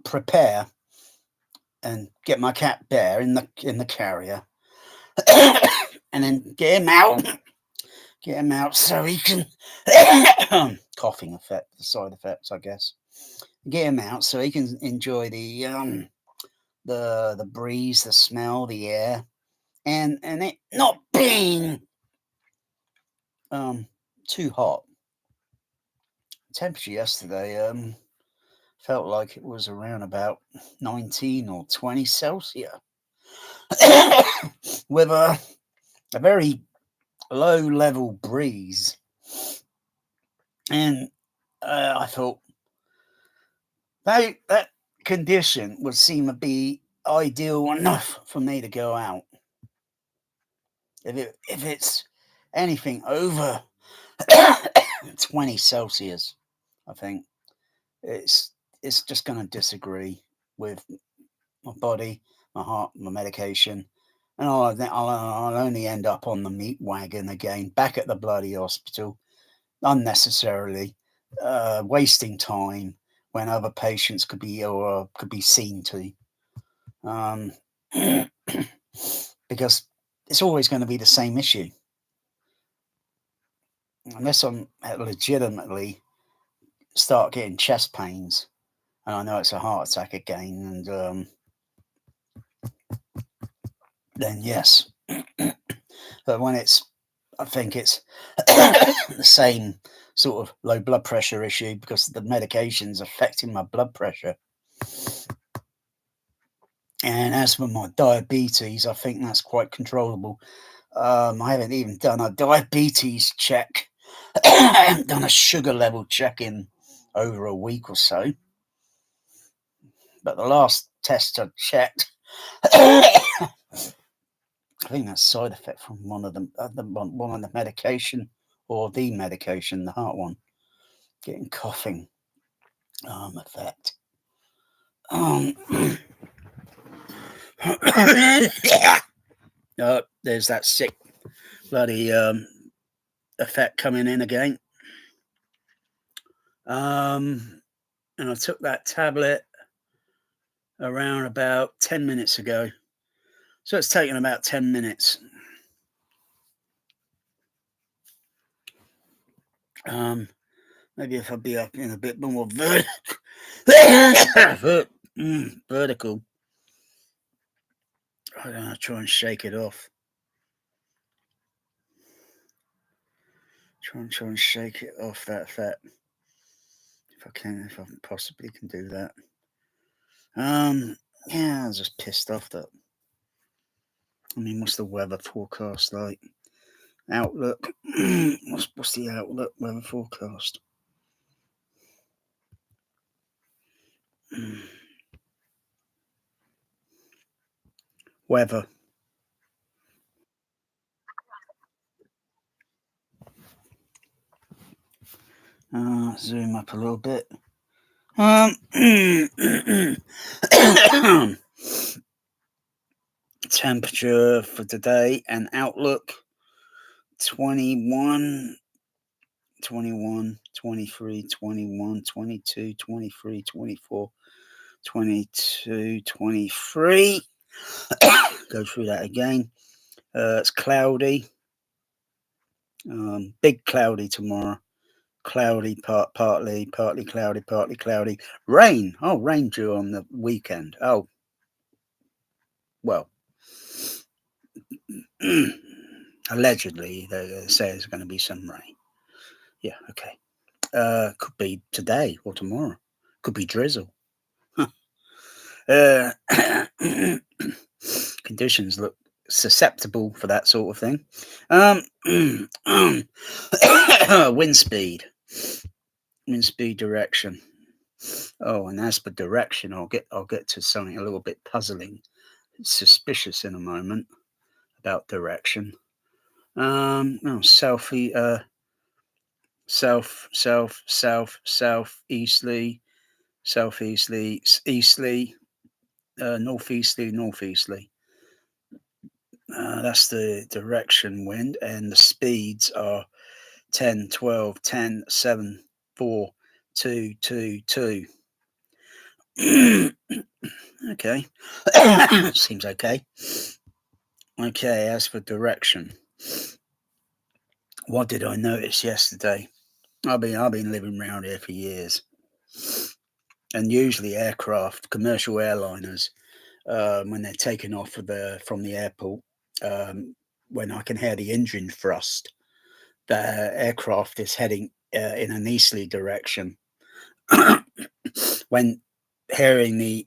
prepare and get my cat Bear in the carrier, and then get him out so he can coughing effect, the side effects, I guess. Get him out so he can enjoy the breeze, the smell, the air, and it not being too hot. Temperature yesterday felt like it was around about 19 or 20 Celsius, with a very low level breeze, and I thought that condition would seem to be ideal enough for me to go out. If it's anything over 20 Celsius. I think it's it's just going to disagree with my body, my heart, my medication, and I'll only end up on the meat wagon again, back at the bloody hospital, unnecessarily, wasting time when other patients could be seen to. Um, because it's always going to be the same issue unless I'm legitimately start getting chest pains, and I know it's a heart attack again, and then yes. But when I think it's the same sort of low blood pressure issue because the medication's affecting my blood pressure. And as for my diabetes, I think that's quite controllable. I haven't even done a diabetes check. I haven't done a sugar level check in over a week or so. But the last test I checked, I think that's side effect from one of the medication or the medication, the heart one, getting coughing effect. There's that sick bloody effect coming in again. And I took that tablet around about 10 minutes ago. So it's taken about 10 minutes. Maybe if I'd be up in a bit more vertical, I'm going to try and shake it off. Try and shake it off that fat. If I possibly can do that. Yeah, I was just pissed off that. I mean, what's the weather forecast like? Outlook. What's the outlook weather forecast? Weather. Zoom up a little bit. Temperature for today and outlook 21, 21, 23, 21, 22, 23, 24, 22, 23. Go through that again. It's cloudy. Big cloudy tomorrow. Cloudy, partly cloudy, partly cloudy. Rain. Oh, rain due on the weekend. Oh, well. Allegedly, they say there's going to be some rain. Yeah, okay. Could be today or tomorrow. Could be drizzle. Conditions look susceptible for that sort of thing. Wind speed direction. Oh, and as for direction, I'll get to something a little bit puzzling, suspicious in a moment about direction. Southeastly, eastly, northeastly. That's the direction wind, and the speeds are 10, 12, 10, 7, 4, 2, 2, 2. Okay. Seems okay. Okay, as for direction, what did I notice yesterday? I've been living around here for years, and usually commercial airliners, when they're taking off from the airport, when I can hear the engine thrust, the aircraft is heading in an easterly direction. When hearing the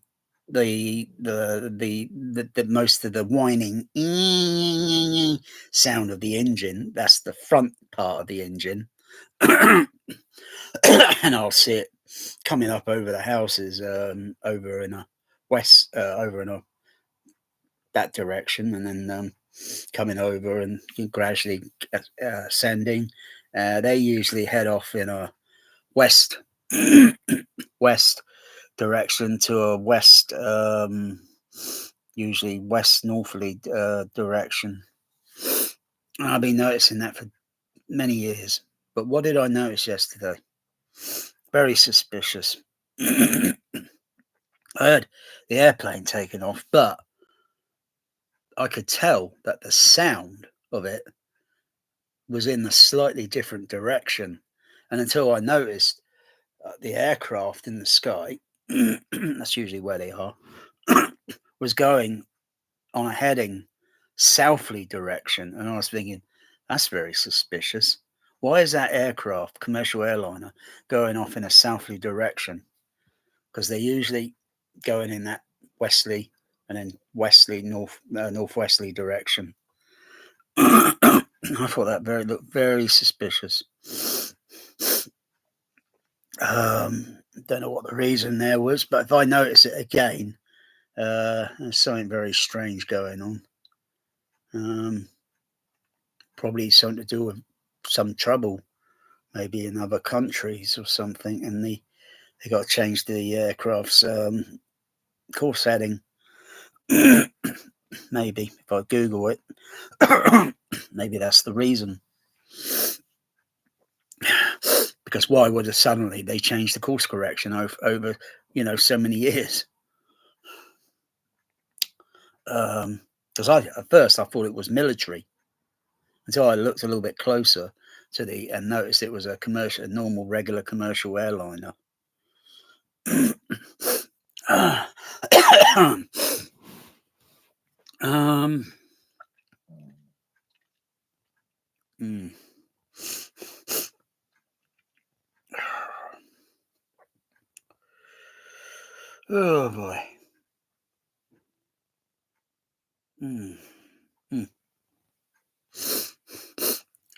most of the whining sound of the engine, that's the front part of the engine. And I'll see it coming up over the houses, over in a that direction, and then coming over and gradually ascending, They usually head off in a west west direction to a west, usually west northerly direction. And I've been noticing that for many years. But what did I notice yesterday? Very suspicious. I heard the airplane taking off, but I could tell that the sound of it was in a slightly different direction. And until I noticed the aircraft in the sky, that's usually where they are, was going on a heading southerly direction. And I was thinking, that's very suspicious. Why is that aircraft, commercial airliner, going off in a southerly direction? Because they're usually going in that westerly and then westerly, northwesterly direction. I thought that looked very suspicious. Don't know what the reason there was, but if I notice it again, there's something very strange going on. Probably something to do with some trouble, maybe in other countries or something, and they got to change the aircraft's course heading. Maybe if I Google it, maybe that's the reason. Because why would suddenly they change the course correction over so many years? Because at first I thought it was military until I looked a little bit closer to and noticed it was a normal, regular commercial airliner. Oh boy.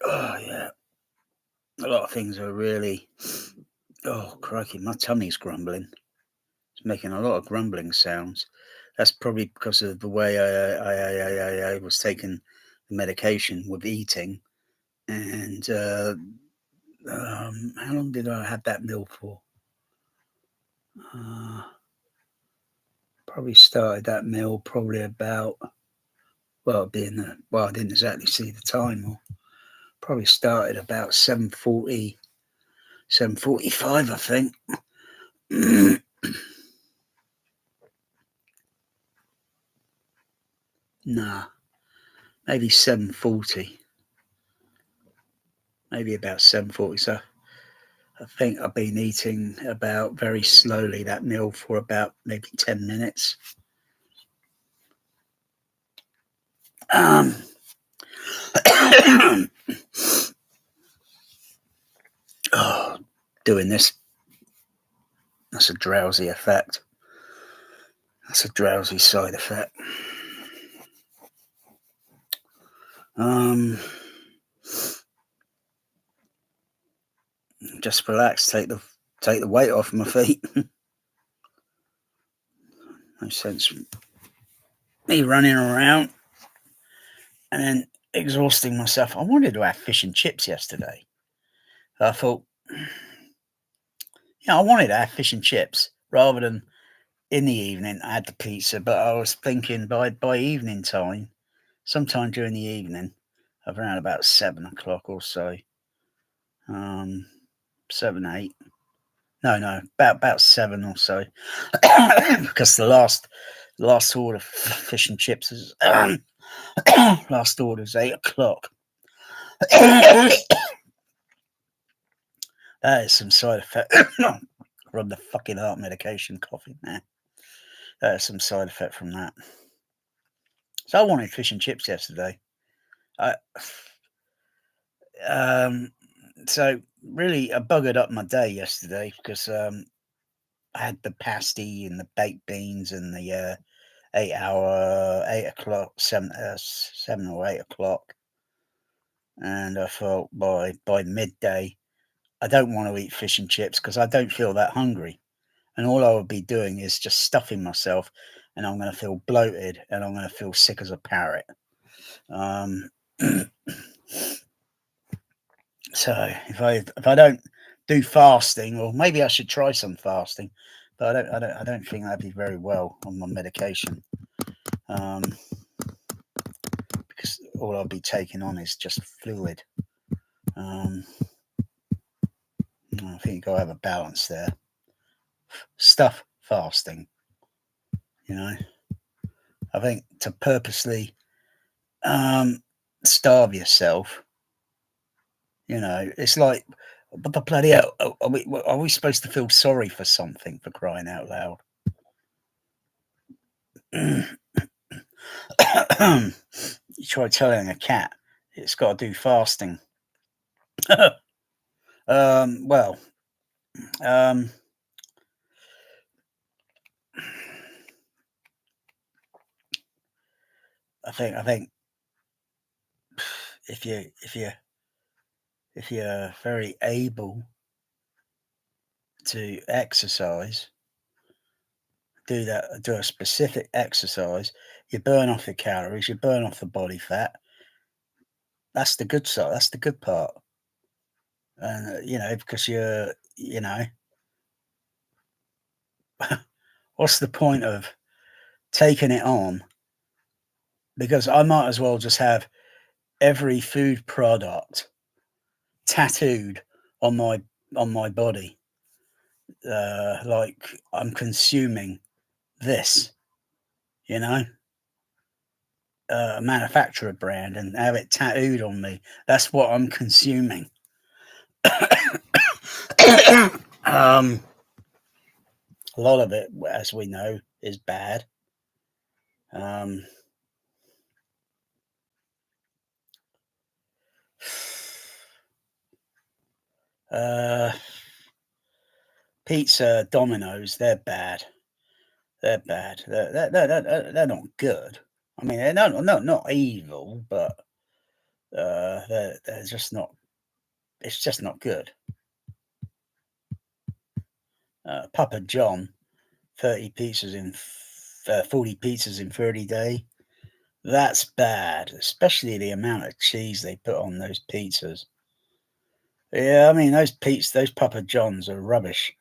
Oh yeah. A lot of things are really. Oh crikey, my tummy's grumbling. It's making a lot of grumbling sounds. That's probably because of the way I was taking the medication with eating. And how long did I have that meal for? Probably started that meal probably about, I didn't exactly see the time. Or probably started about 7:40, 7:45, I think. Nah, maybe 7:40. Maybe about 7:40. So I think I've been eating about very slowly that meal for about maybe 10 minutes. Oh, doing this. That's a drowsy effect. That's a drowsy side effect. Just relax. Take the weight off my feet. No sense me running around and then exhausting myself. I wanted to have fish and chips yesterday. I thought, I wanted to have fish and chips rather than in the evening. I had the pizza, but I was thinking by evening time, sometime during the evening, around about 7 o'clock or so, 7, 8. No, about 7 or so, because the last order of fish and chips is last order is 8 o'clock. That is some side effect. From the fucking heart medication coughing there. That is some side effect from that. So I wanted fish and chips yesterday. So really, I buggered up my day yesterday because I had the pasty and the baked beans and the 8 o'clock, 7 or 8 o'clock, and I thought by midday I don't want to eat fish and chips because I don't feel that hungry, and all I would be doing is just stuffing myself, and I'm going to feel bloated and I'm going to feel sick as a parrot. So if I don't do fasting, or maybe I should try some fasting, but I don't think that'd be very well on my medication, um, because all I'll be taking on is just fluid. Um, I think you got to have a balance there. Stuff fasting, you know. I think to purposely starve yourself, it's like, but bloody hell, are we supposed to feel sorry for something, for crying out loud? You try telling a cat it's got to do fasting. Well, I think if you're very able to exercise, do a specific exercise, you burn off the calories, you burn off the body fat. That's the good side. That's the good part. And because what's the point of taking it on? Because I might as well just have every food product tattooed on my body, like I'm consuming this, you know, a manufacturer brand, and have it tattooed on me. That's what I'm consuming. A lot of it, as we know, is bad. Um, Pizza, Domino's, they're bad. They're bad. They're not good. I mean, they're not evil, but they're just not. It's just not good. Papa John, 40 pizzas in 30 days. That's bad, especially the amount of cheese they put on those pizzas. Yeah, I mean those Papa Johns are rubbish.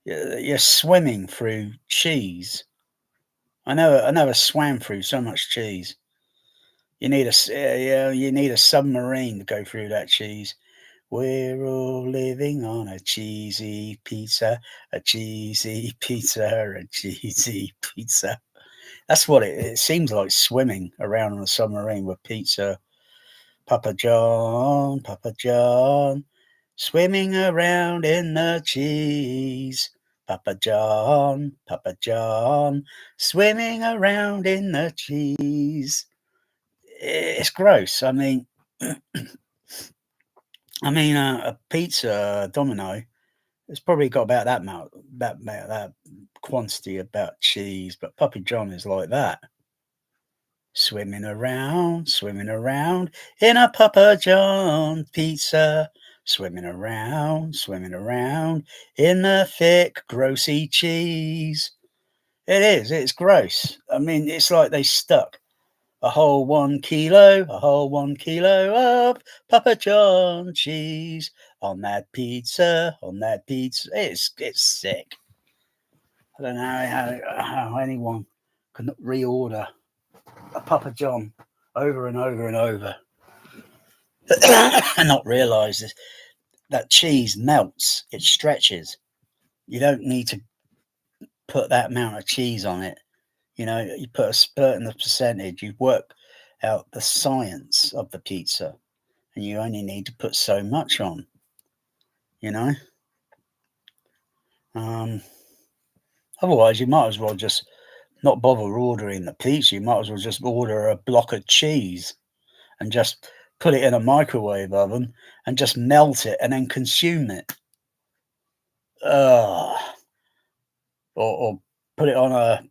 You're swimming through cheese. I never swam through so much cheese. You need a submarine to go through that cheese. We're all living on a cheesy pizza, a cheesy pizza, a cheesy pizza. That's what it seems like, swimming around on a submarine with pizza. Papa John, swimming around in the cheese. Papa John, swimming around in the cheese. It's gross. I mean, a pizza Domino, it's probably got about that quantity about cheese, but Papa John is like that. Swimming around in a Papa John pizza. Swimming around in the thick, grossy cheese. It's gross. I mean, it's like they stuck a whole 1 kilo of Papa John cheese on that pizza. It's sick. I don't know how anyone can reorder a Papa John over and over and over and not realise that cheese melts, it stretches. You don't need to put that amount of cheese on it. You put a certain percentage, you work out the science of the pizza, and you only need to put so much on, you know. Otherwise, you might as well just not bother ordering the pizza. You might as well just order a block of cheese and just put it in a microwave oven and just melt it and then consume it. Or put it on a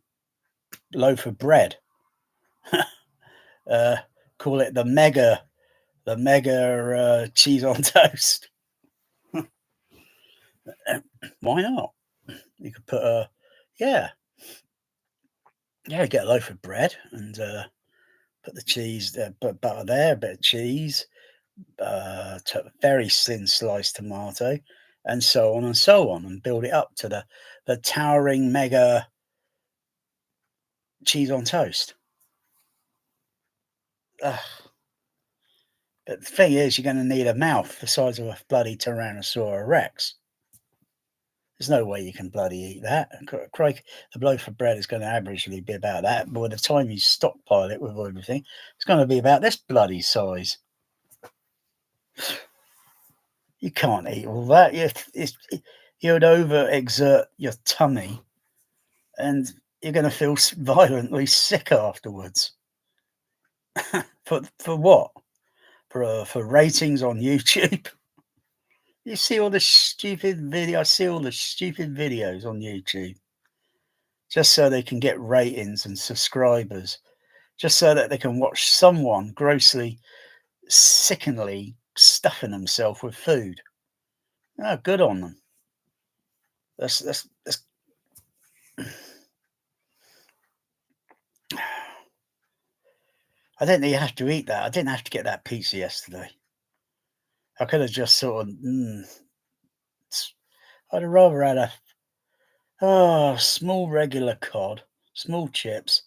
loaf of bread. Call it the mega cheese on toast. Why not? You could put get a loaf of bread and put the cheese, put butter there, a bit of cheese, very thin sliced tomato, and so on, and build it up to the towering mega cheese on toast. Ugh. But the thing is, you're going to need a mouth the size of a bloody Tyrannosaurus Rex. There's no way you can bloody eat that. Crikey, the loaf of bread is going to averagely be about that. But by the time you stockpile it with everything, it's going to be about this bloody size. You can't eat all that. You'd overexert your tummy, and you're going to feel violently sick afterwards. For what? For ratings on YouTube. You see all the stupid video. I see all the stupid videos on YouTube just so they can get ratings and subscribers, just so that they can watch someone grossly, sickeningly stuffing themselves with food. Oh, good on them. That's I didn't have to eat that. I didn't have to get that pizza yesterday. I could have just sort of. I'd have rather had small regular cod, small chips,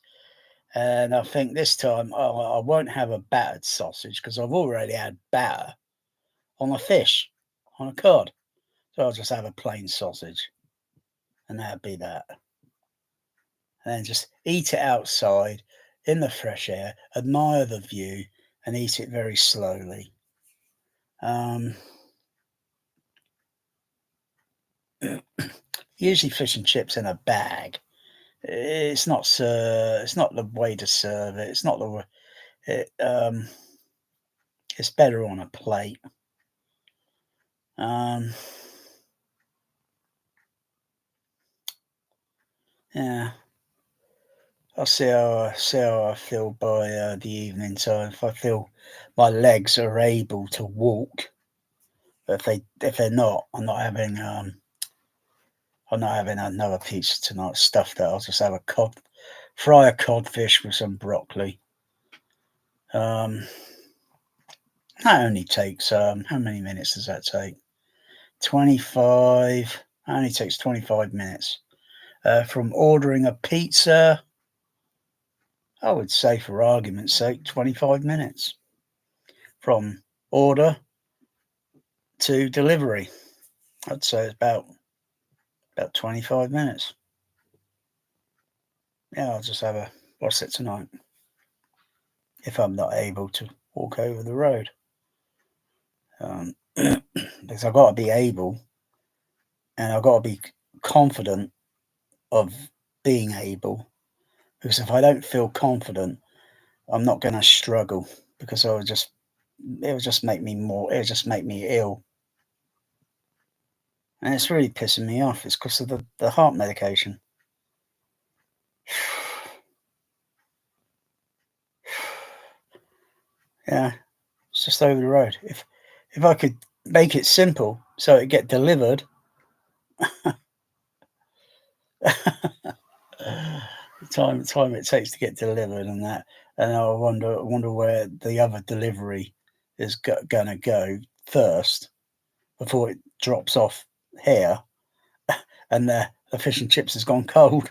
and I think this time I won't have a battered sausage because I've already had batter on a fish, on a cod. So I'll just have a plain sausage, and that'd be that. And then just eat it outside in the fresh air, admire the view, and eat it very slowly. Um, Usually fish and chips in a bag. It's not the way to serve it. It's not the way. It's better on a plate. Um, yeah, I'll see how I feel by the evening time. If I feel my legs are able to walk, but if they're not, I'm not having another pizza tonight. Stuff that I'll just have fry a codfish with some broccoli. Um, that only takes how many minutes does that take? 25. Only takes 25 minutes. From ordering a pizza, I would say, for argument's sake, 25 minutes. From order to delivery, I'd say it's about 25 minutes. Yeah, I'll just have a what's it tonight if I'm not able to walk over the road. Because I've got to be able and I've got to be confident of being able. Because if I don't feel confident, I'm not going to struggle because it'll just make me it'll just make me ill. And it's really pissing me off. It's because of the heart medication. Yeah, it's just over the road. If I could make it simple so it get delivered, the time it takes to get delivered and that, and I wonder where the other delivery is going to go first before it drops off here, and the fish and chips has gone cold.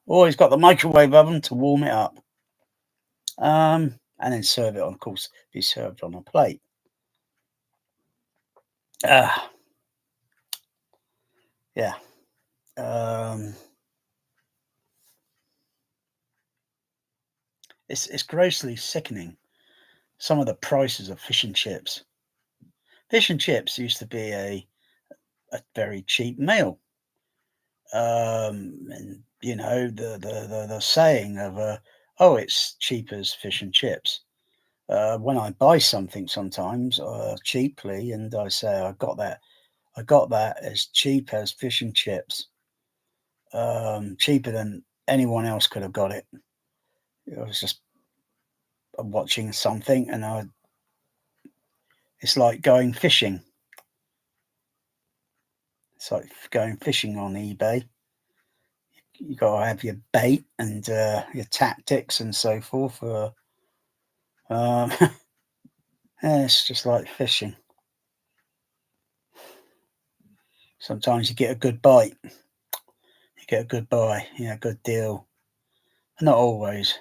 Always got the microwave oven to warm it up. And then serve it on, of course, be served on a plate. Yeah. It's grossly sickening. Some of the prices of fish and chips. Fish and chips used to be a very cheap meal. And you know the saying of oh, it's cheap as fish and chips. When I buy something sometimes cheaply, and I say I got that as cheap as fish and chips, cheaper than anyone else could have got it. I was just watching something, and it's like going fishing. It's like going fishing on eBay. You got to have your bait and your tactics and so forth. Yeah, it's just like fishing. Sometimes you get a good bite, you get a good buy, good deal. Not always.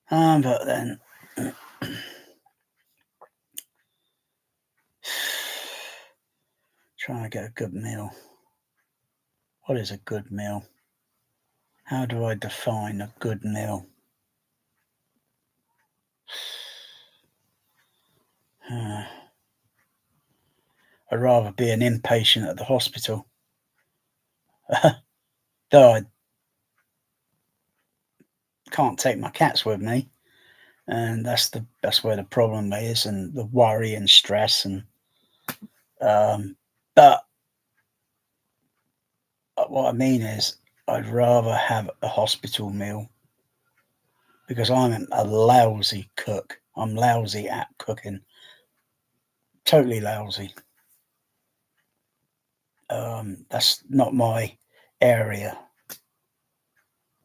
But then trying to get a good meal. What is a good meal? How do I define a good meal? Uh, I'd rather be an inpatient at the hospital. Though I can't take my cats with me, and that's where the problem is, and the worry and stress, and um, but what I mean is, I'd rather have a hospital meal because I'm a lousy cook. I'm lousy at cooking, totally lousy. That's not my area.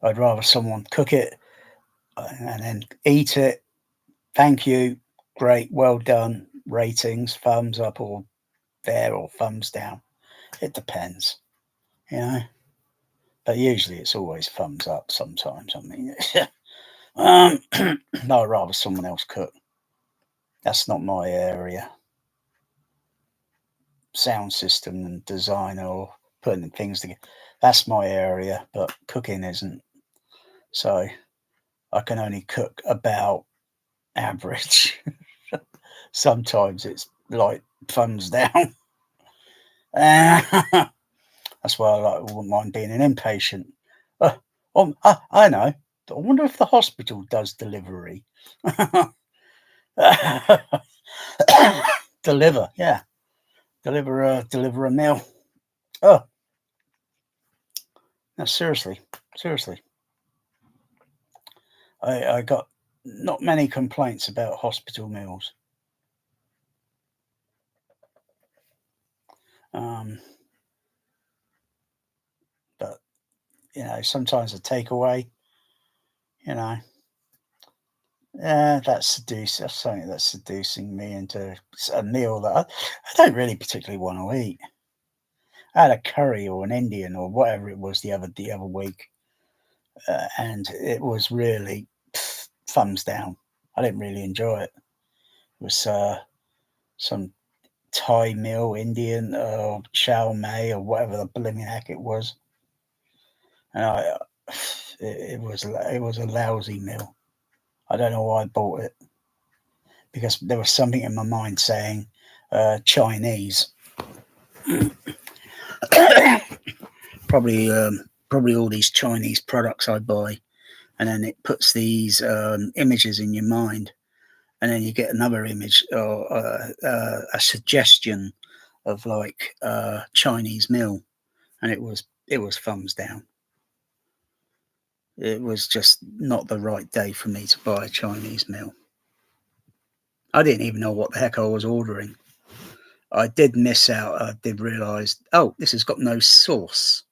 I'd rather someone cook it and then eat it. Thank you, great, well done. Ratings, thumbs up or there or thumbs down. It depends, you know. But usually it's always thumbs up. Sometimes, I mean, no, I'd rather someone else cook. That's not my area. Sound system and design or putting things together. That's my area, but cooking isn't. So I can only cook about average. Sometimes it's like thumbs down. That's why I wouldn't mind being an inpatient. I know. I wonder if the hospital does delivery. Deliver, yeah. Deliver a meal. Oh, no, seriously, seriously. I got not many complaints about hospital meals. Um, but sometimes a takeaway, you know, that's something that's seducing me into a meal that I don't really particularly want to eat. I had a curry or an Indian or whatever it was the other week, and it was really thumbs down. I didn't really enjoy it. It was some Thai meal, Indian, or chow mein, or whatever the blimmin' heck it was. And it was a lousy meal. I don't know why I bought it because there was something in my mind saying Chinese. Probably all these Chinese products I buy, and then it puts these images in your mind, and then you get another image or a suggestion of like Chinese meal, and it was thumbs down. It was just not the right day for me to buy a Chinese meal. I didn't even know what the heck I was ordering. I did miss out. I did realise, oh, this has got no sauce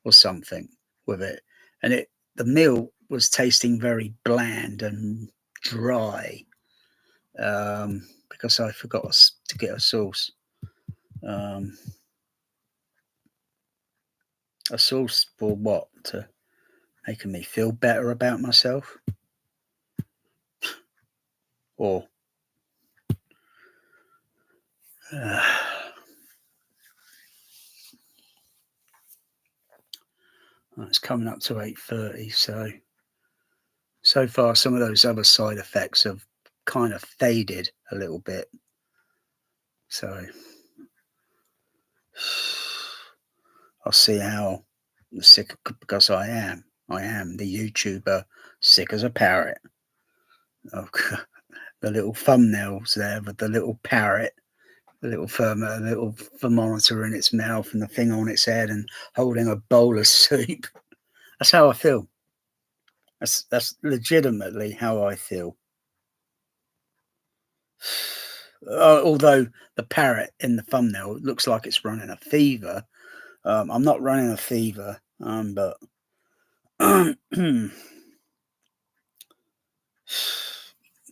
or something with it, and the meal was tasting very bland and dry because I forgot to get a sauce. Um, a sauce for what? To making me feel better about myself, or uh, it's coming up to 8:30, so far some of those other side effects have kind of faded a little bit. So I'll see how sick because I am the YouTuber sick as a parrot. Oh, the little thumbnails there with the little parrot, the little thermometer in its mouth and the thing on its head and holding a bowl of soup. That's how I feel. That's legitimately how I feel. Although the parrot in the thumbnail looks like it's running a fever, I'm not running a fever, but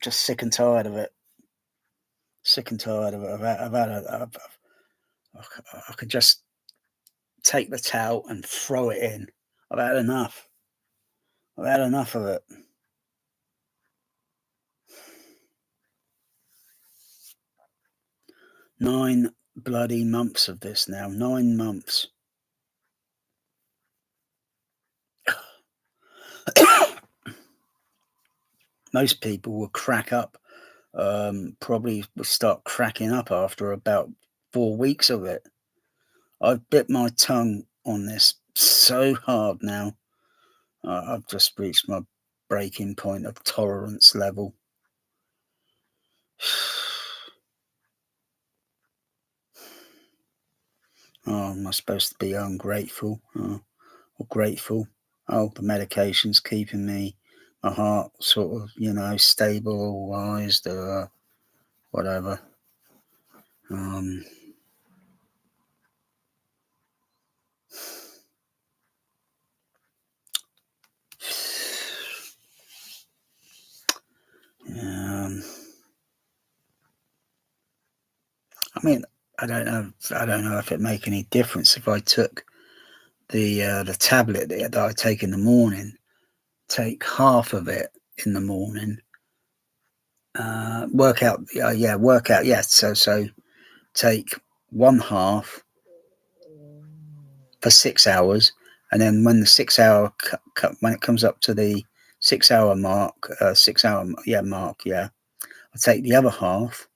Just sick and tired of it. Sick and tired of it. I could just take the towel and throw it in. I've had enough. I've had enough of it. 9 bloody months of this now. 9 months. Most people will crack up. Probably will start cracking up after about 4 weeks of it. I've bit my tongue on this so hard now. I've just reached my breaking point of tolerance level. Oh, am I supposed to be ungrateful or grateful? Oh, the medication's keeping my heart sort of, stabilized or whatever. I mean, I don't know. I don't know if it make any difference if I took the tablet that I take in the morning. Take half of it in the morning. Work out. Work out. Yes. So take one half for 6 hours, and then when the 6 hour when it comes up to the 6 hour mark, 6 hour mark, I take the other half,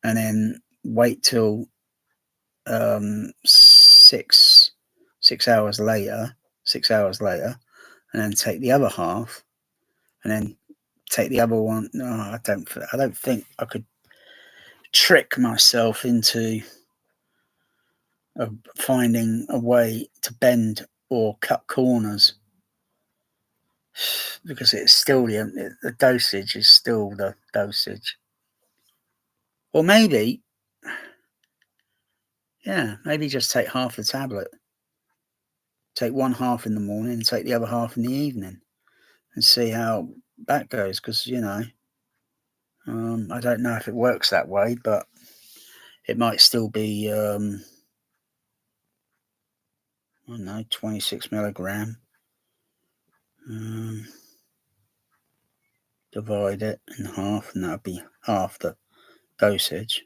and then wait till 6 hours later, 6 hours later, and then take the other half, and then take the other one. No, I don't think I could trick myself into finding a way to bend or cut corners, because it's still the dosage is still the dosage. Or maybe, maybe just take half the tablet. Take one half in the morning and take the other half in the evening, and see how that goes. Because I don't know if it works that way, but it might still be I don't know, 26 milligram. Divide it in half, and that'll be half the dosage.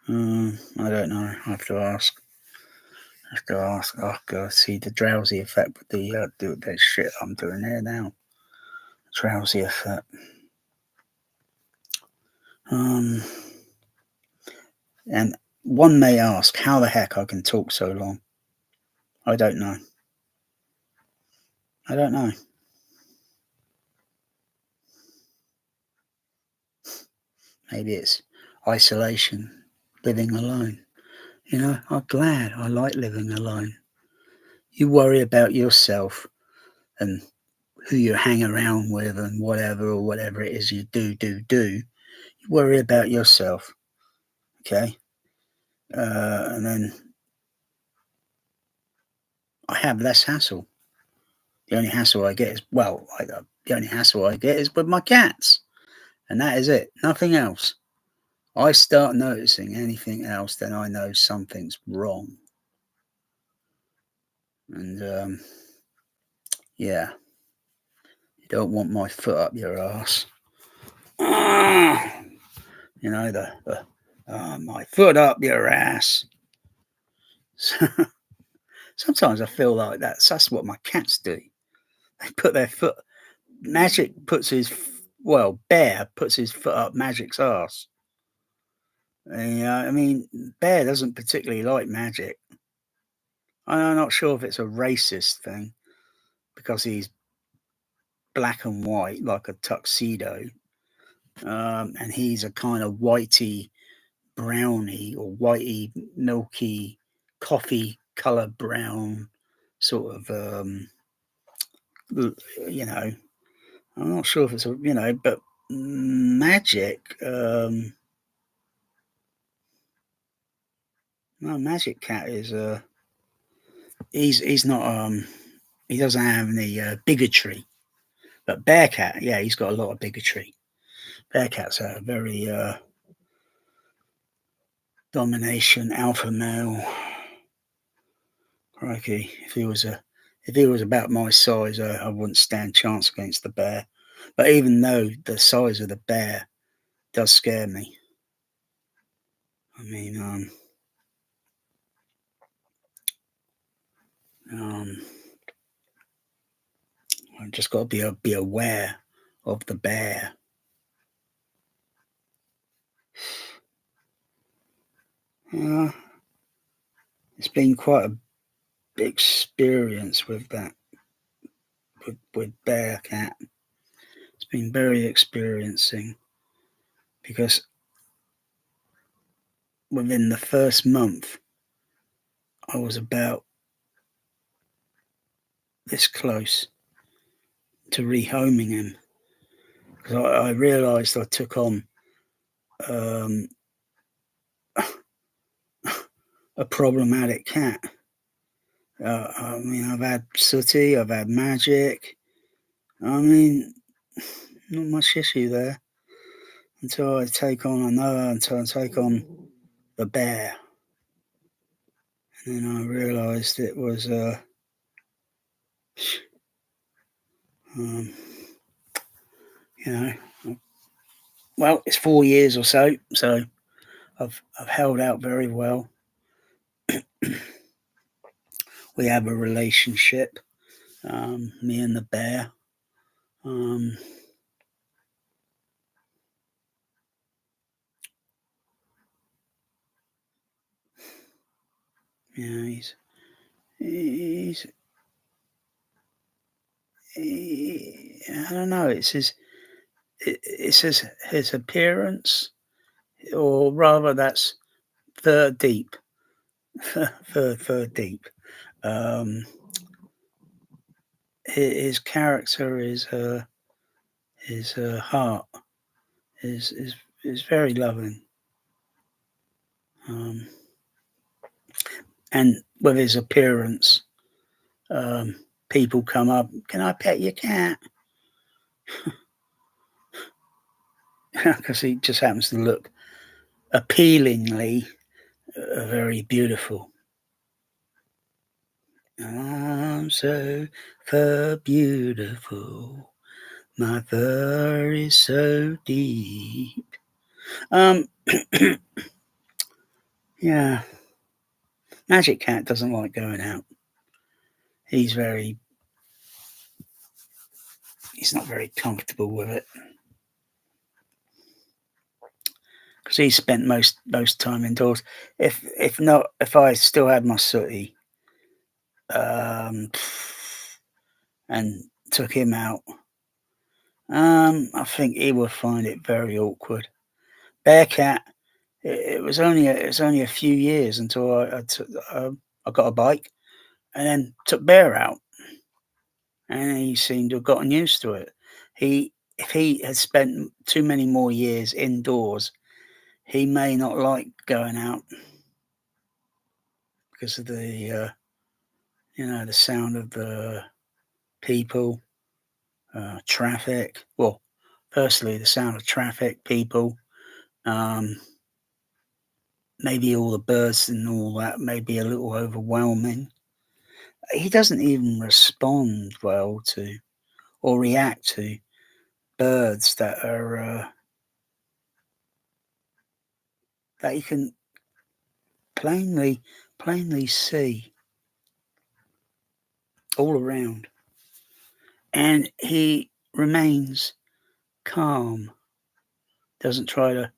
I don't know. I have to ask. Oh god, see the drowsy effect with the shit I'm doing here now. Drowsy effect. And one may ask how the heck I can talk so long. I don't know. Maybe it's isolation, living alone. I'm glad. I like living alone. You worry about yourself and who you hang around with and whatever it is you do. You worry about yourself, okay? And then I have less hassle. The only hassle I get is, the only hassle I get is with my cats. And that is it. Nothing else. I start noticing anything else, then I know something's wrong. And, you don't want my foot up your ass. My foot up your ass. Sometimes I feel like that's what my cats do. They put their foot. Magic puts Bear puts his foot up Magic's ass. I mean, Bear doesn't particularly like Magic. I'm not sure if it's a racist thing because he's black and white like a tuxedo, and he's a kind of whitey brownie or whitey milky coffee color brown sort of I'm not sure if it's but Magic Magic Cat is he's not he doesn't have any bigotry, but Bearcat, he's got a lot of bigotry. Bear cats are very domination, alpha male. Crikey, if he was about my size, I wouldn't stand chance against the bear. But even though the size of the bear does scare me, I mean, um, I've just got to be aware of the bear. Uh, it's been quite a big experience with that with bear cat. It's been very experiencing because within the first month, I was about this close to rehoming him because I realised I took on um, a problematic cat. I mean, I've had Sooty, I've had Magic. I mean, not much issue there until I take on another, until I take on the bear. And then I realised it was, um, you know, well, it's 4 years or so, so I've held out very well. We have a relationship, me and the bear. Um, he's I don't know. It's his appearance, or rather, that's third deep, third deep. Um, his character his heart is is is very loving, um, and with his appearance, um, people come up. Can I pet your cat? Because he just happens to look appealingly very beautiful. I'm so beautiful. My fur is so deep. Um, yeah, Magic Cat doesn't like going out. He's very, he's not very comfortable with it because he spent most time indoors. If not, if I still had my Sooty, um, and took him out, I think he would find it very awkward. Bearcat, it was only a few years until I got a bike and then took Bear out, and he seemed to have gotten used to it. If he had spent too many more years indoors, he may not like going out because of the the sound of the people, traffic. Well, firstly, the sound of traffic, people, um, maybe all the birds and all that may be a little overwhelming. He doesn't even respond well to or react to birds that are that you can plainly see all around, and he remains calm. Doesn't try to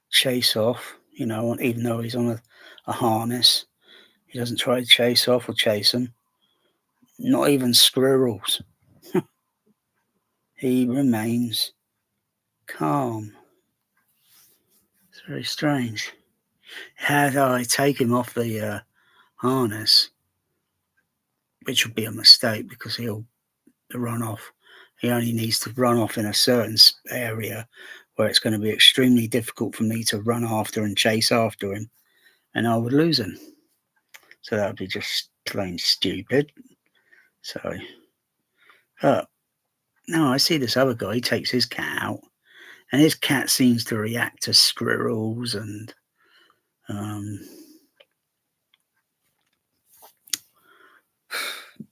chase off, even though he's on a harness. He doesn't try to chase off or chase them. Not even squirrels. He remains calm. It's very strange. Had I take him off the harness, which would be a mistake because he'll run off. He only needs to run off in a certain area where it's going to be extremely difficult for me to run after and chase after him, and I would lose him. So that would be just plain stupid. So, but no, I see this other guy. He takes his cat out, and his cat seems to react to squirrels and um,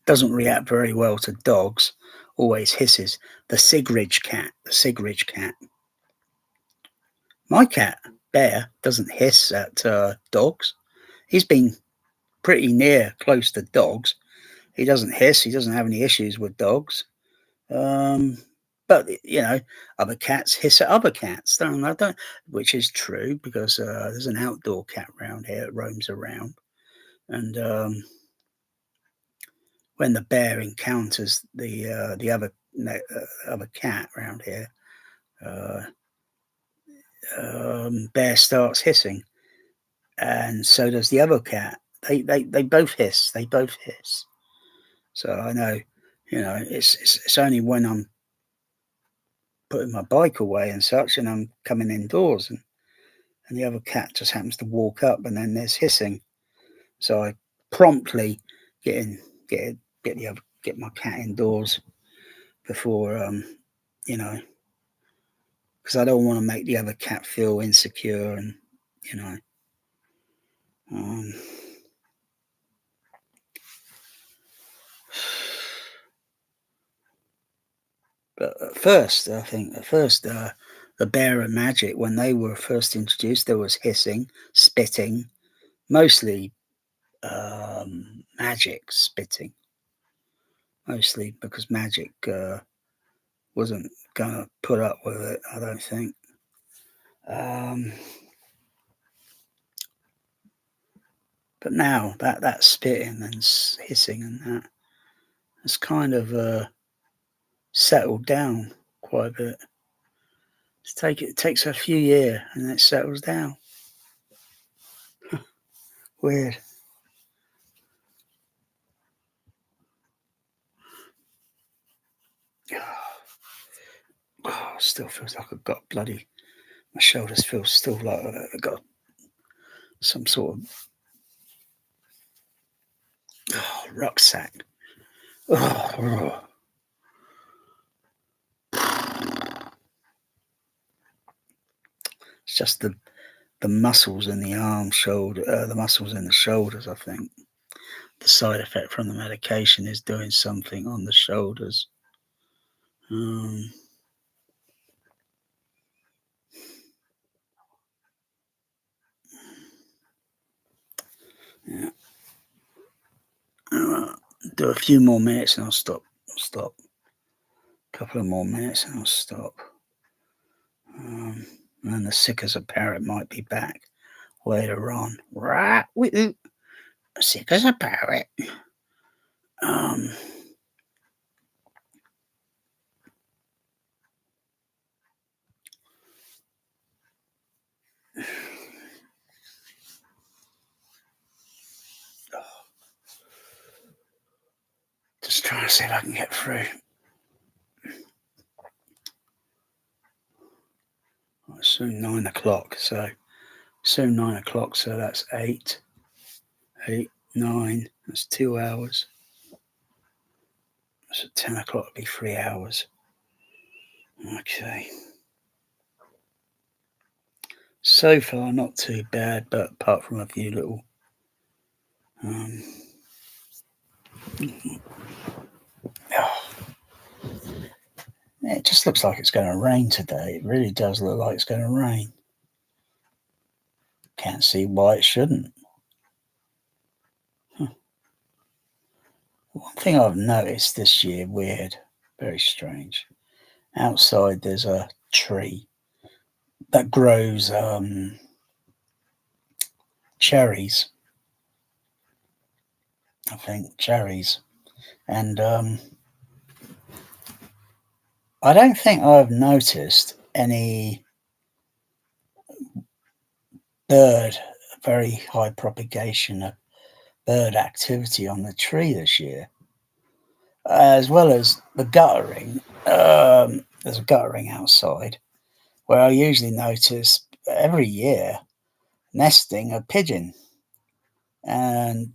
doesn't react very well to dogs. Always hisses. The Sigridge cat. My cat Bear doesn't hiss at dogs. He's been pretty near close to dogs. He doesn't hiss. He doesn't have any issues with dogs. Um, but other cats hiss at other cats. Don't, which is true because there's an outdoor cat around here that roams around, and when the bear encounters the other cat around here, uh, bear starts hissing, and so does the other cat. They both hiss. They both hiss. So I know, it's only when I'm putting my bike away and such, and I'm coming indoors, and the other cat just happens to walk up, and then there's hissing. So I promptly get in, get my cat indoors before, you know, because I don't want to make the other cat feel insecure, and you know, um, but at first, the bear and magic when they were first introduced, there was hissing, spitting, mostly magic spitting, mostly because magic wasn't gonna put up with it. I don't think. Um, but now that spitting and hissing and that has kind of settled down quite a bit. It takes a few years and it settles down. Weird. Oh, still feels like I've got bloody. My shoulders feel still like I've got some sort of rucksack. Oh, it's just the muscles in the arm, shoulder, the muscles in the shoulders. I think the side effect from the medication is doing something on the shoulders. Um, yeah. Uh, do a few more minutes and I'll stop. Stop. A couple of more minutes and I'll stop. And then the sick as a parrot might be back later on. Right, sick as a parrot. Um, just trying to see if I can get through. Well, it's soon 9 o'clock, so that's 9. That's 2 hours. So 10 o'clock would be 3 hours. Okay. So far, not too bad, but apart from a few little. Um, oh, it just looks like it's going to rain today. It really does look like it's going to rain. Can't see why it shouldn't. Huh. One thing I've noticed this year, weird, very strange. Outside, there's a tree that grows cherries. I think cherries, and I don't think I've noticed any bird, very high propagation of bird activity on the tree this year, as well as the guttering. There's a guttering outside where I usually notice every year nesting a pigeon, and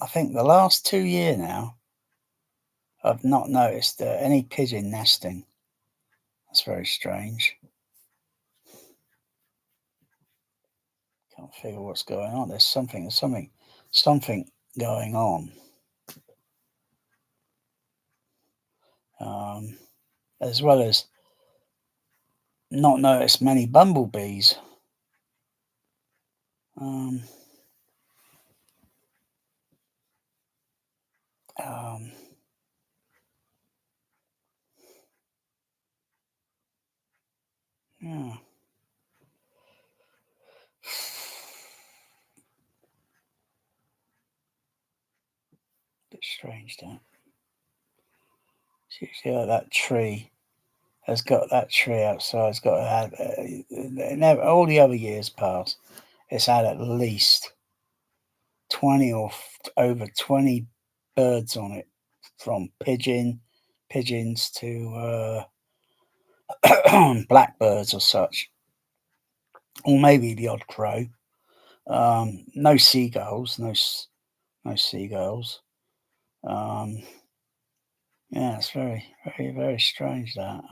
I think the last 2 years now I've not noticed any pigeon nesting. That's very strange. Can't figure what's going on. There's something going on. As well as not noticed many bumblebees. Um, um, yeah. Bit strange, that. It's usually like that tree has got that tree outside. It's got to have never, all the other years past. It's had at least 20 or over 20 birds on it, from pigeons to blackbirds or such, or maybe the odd crow. No seagulls, no seagulls. Yeah, it's very, very, very strange, that.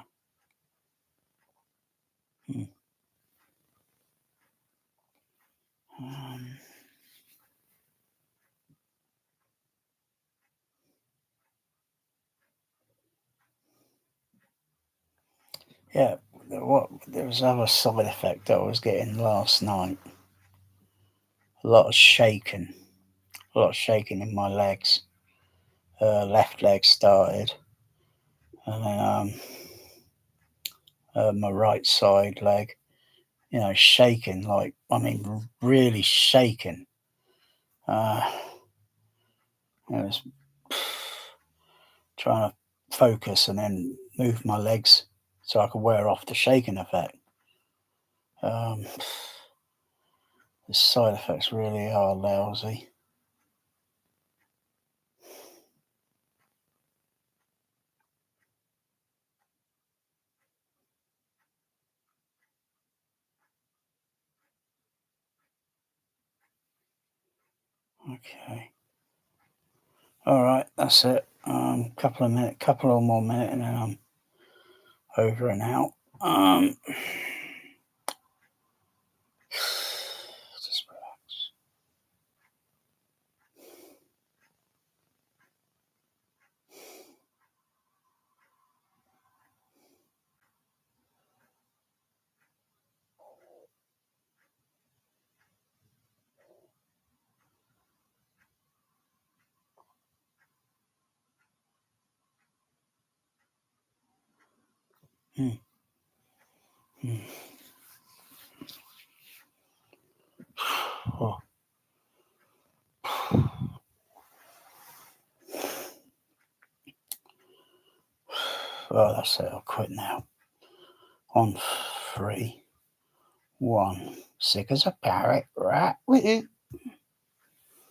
Hmm. Um, yeah, there was another side effect that I was getting last night. A lot of shaking, in my legs. Left leg started, and then my right side leg, shaking, like, I mean, really shaking. Uh, I was trying to focus and then move my legs so I could wear off the shaking effect. The side effects really are lousy. Okay. All right, that's it. Couple or more minutes, and then I'm over and out. Just relax. Hmm. Hmm. Oh. Well, that's it. I'll quit now. On 3, 1. Sick as a parrot, right?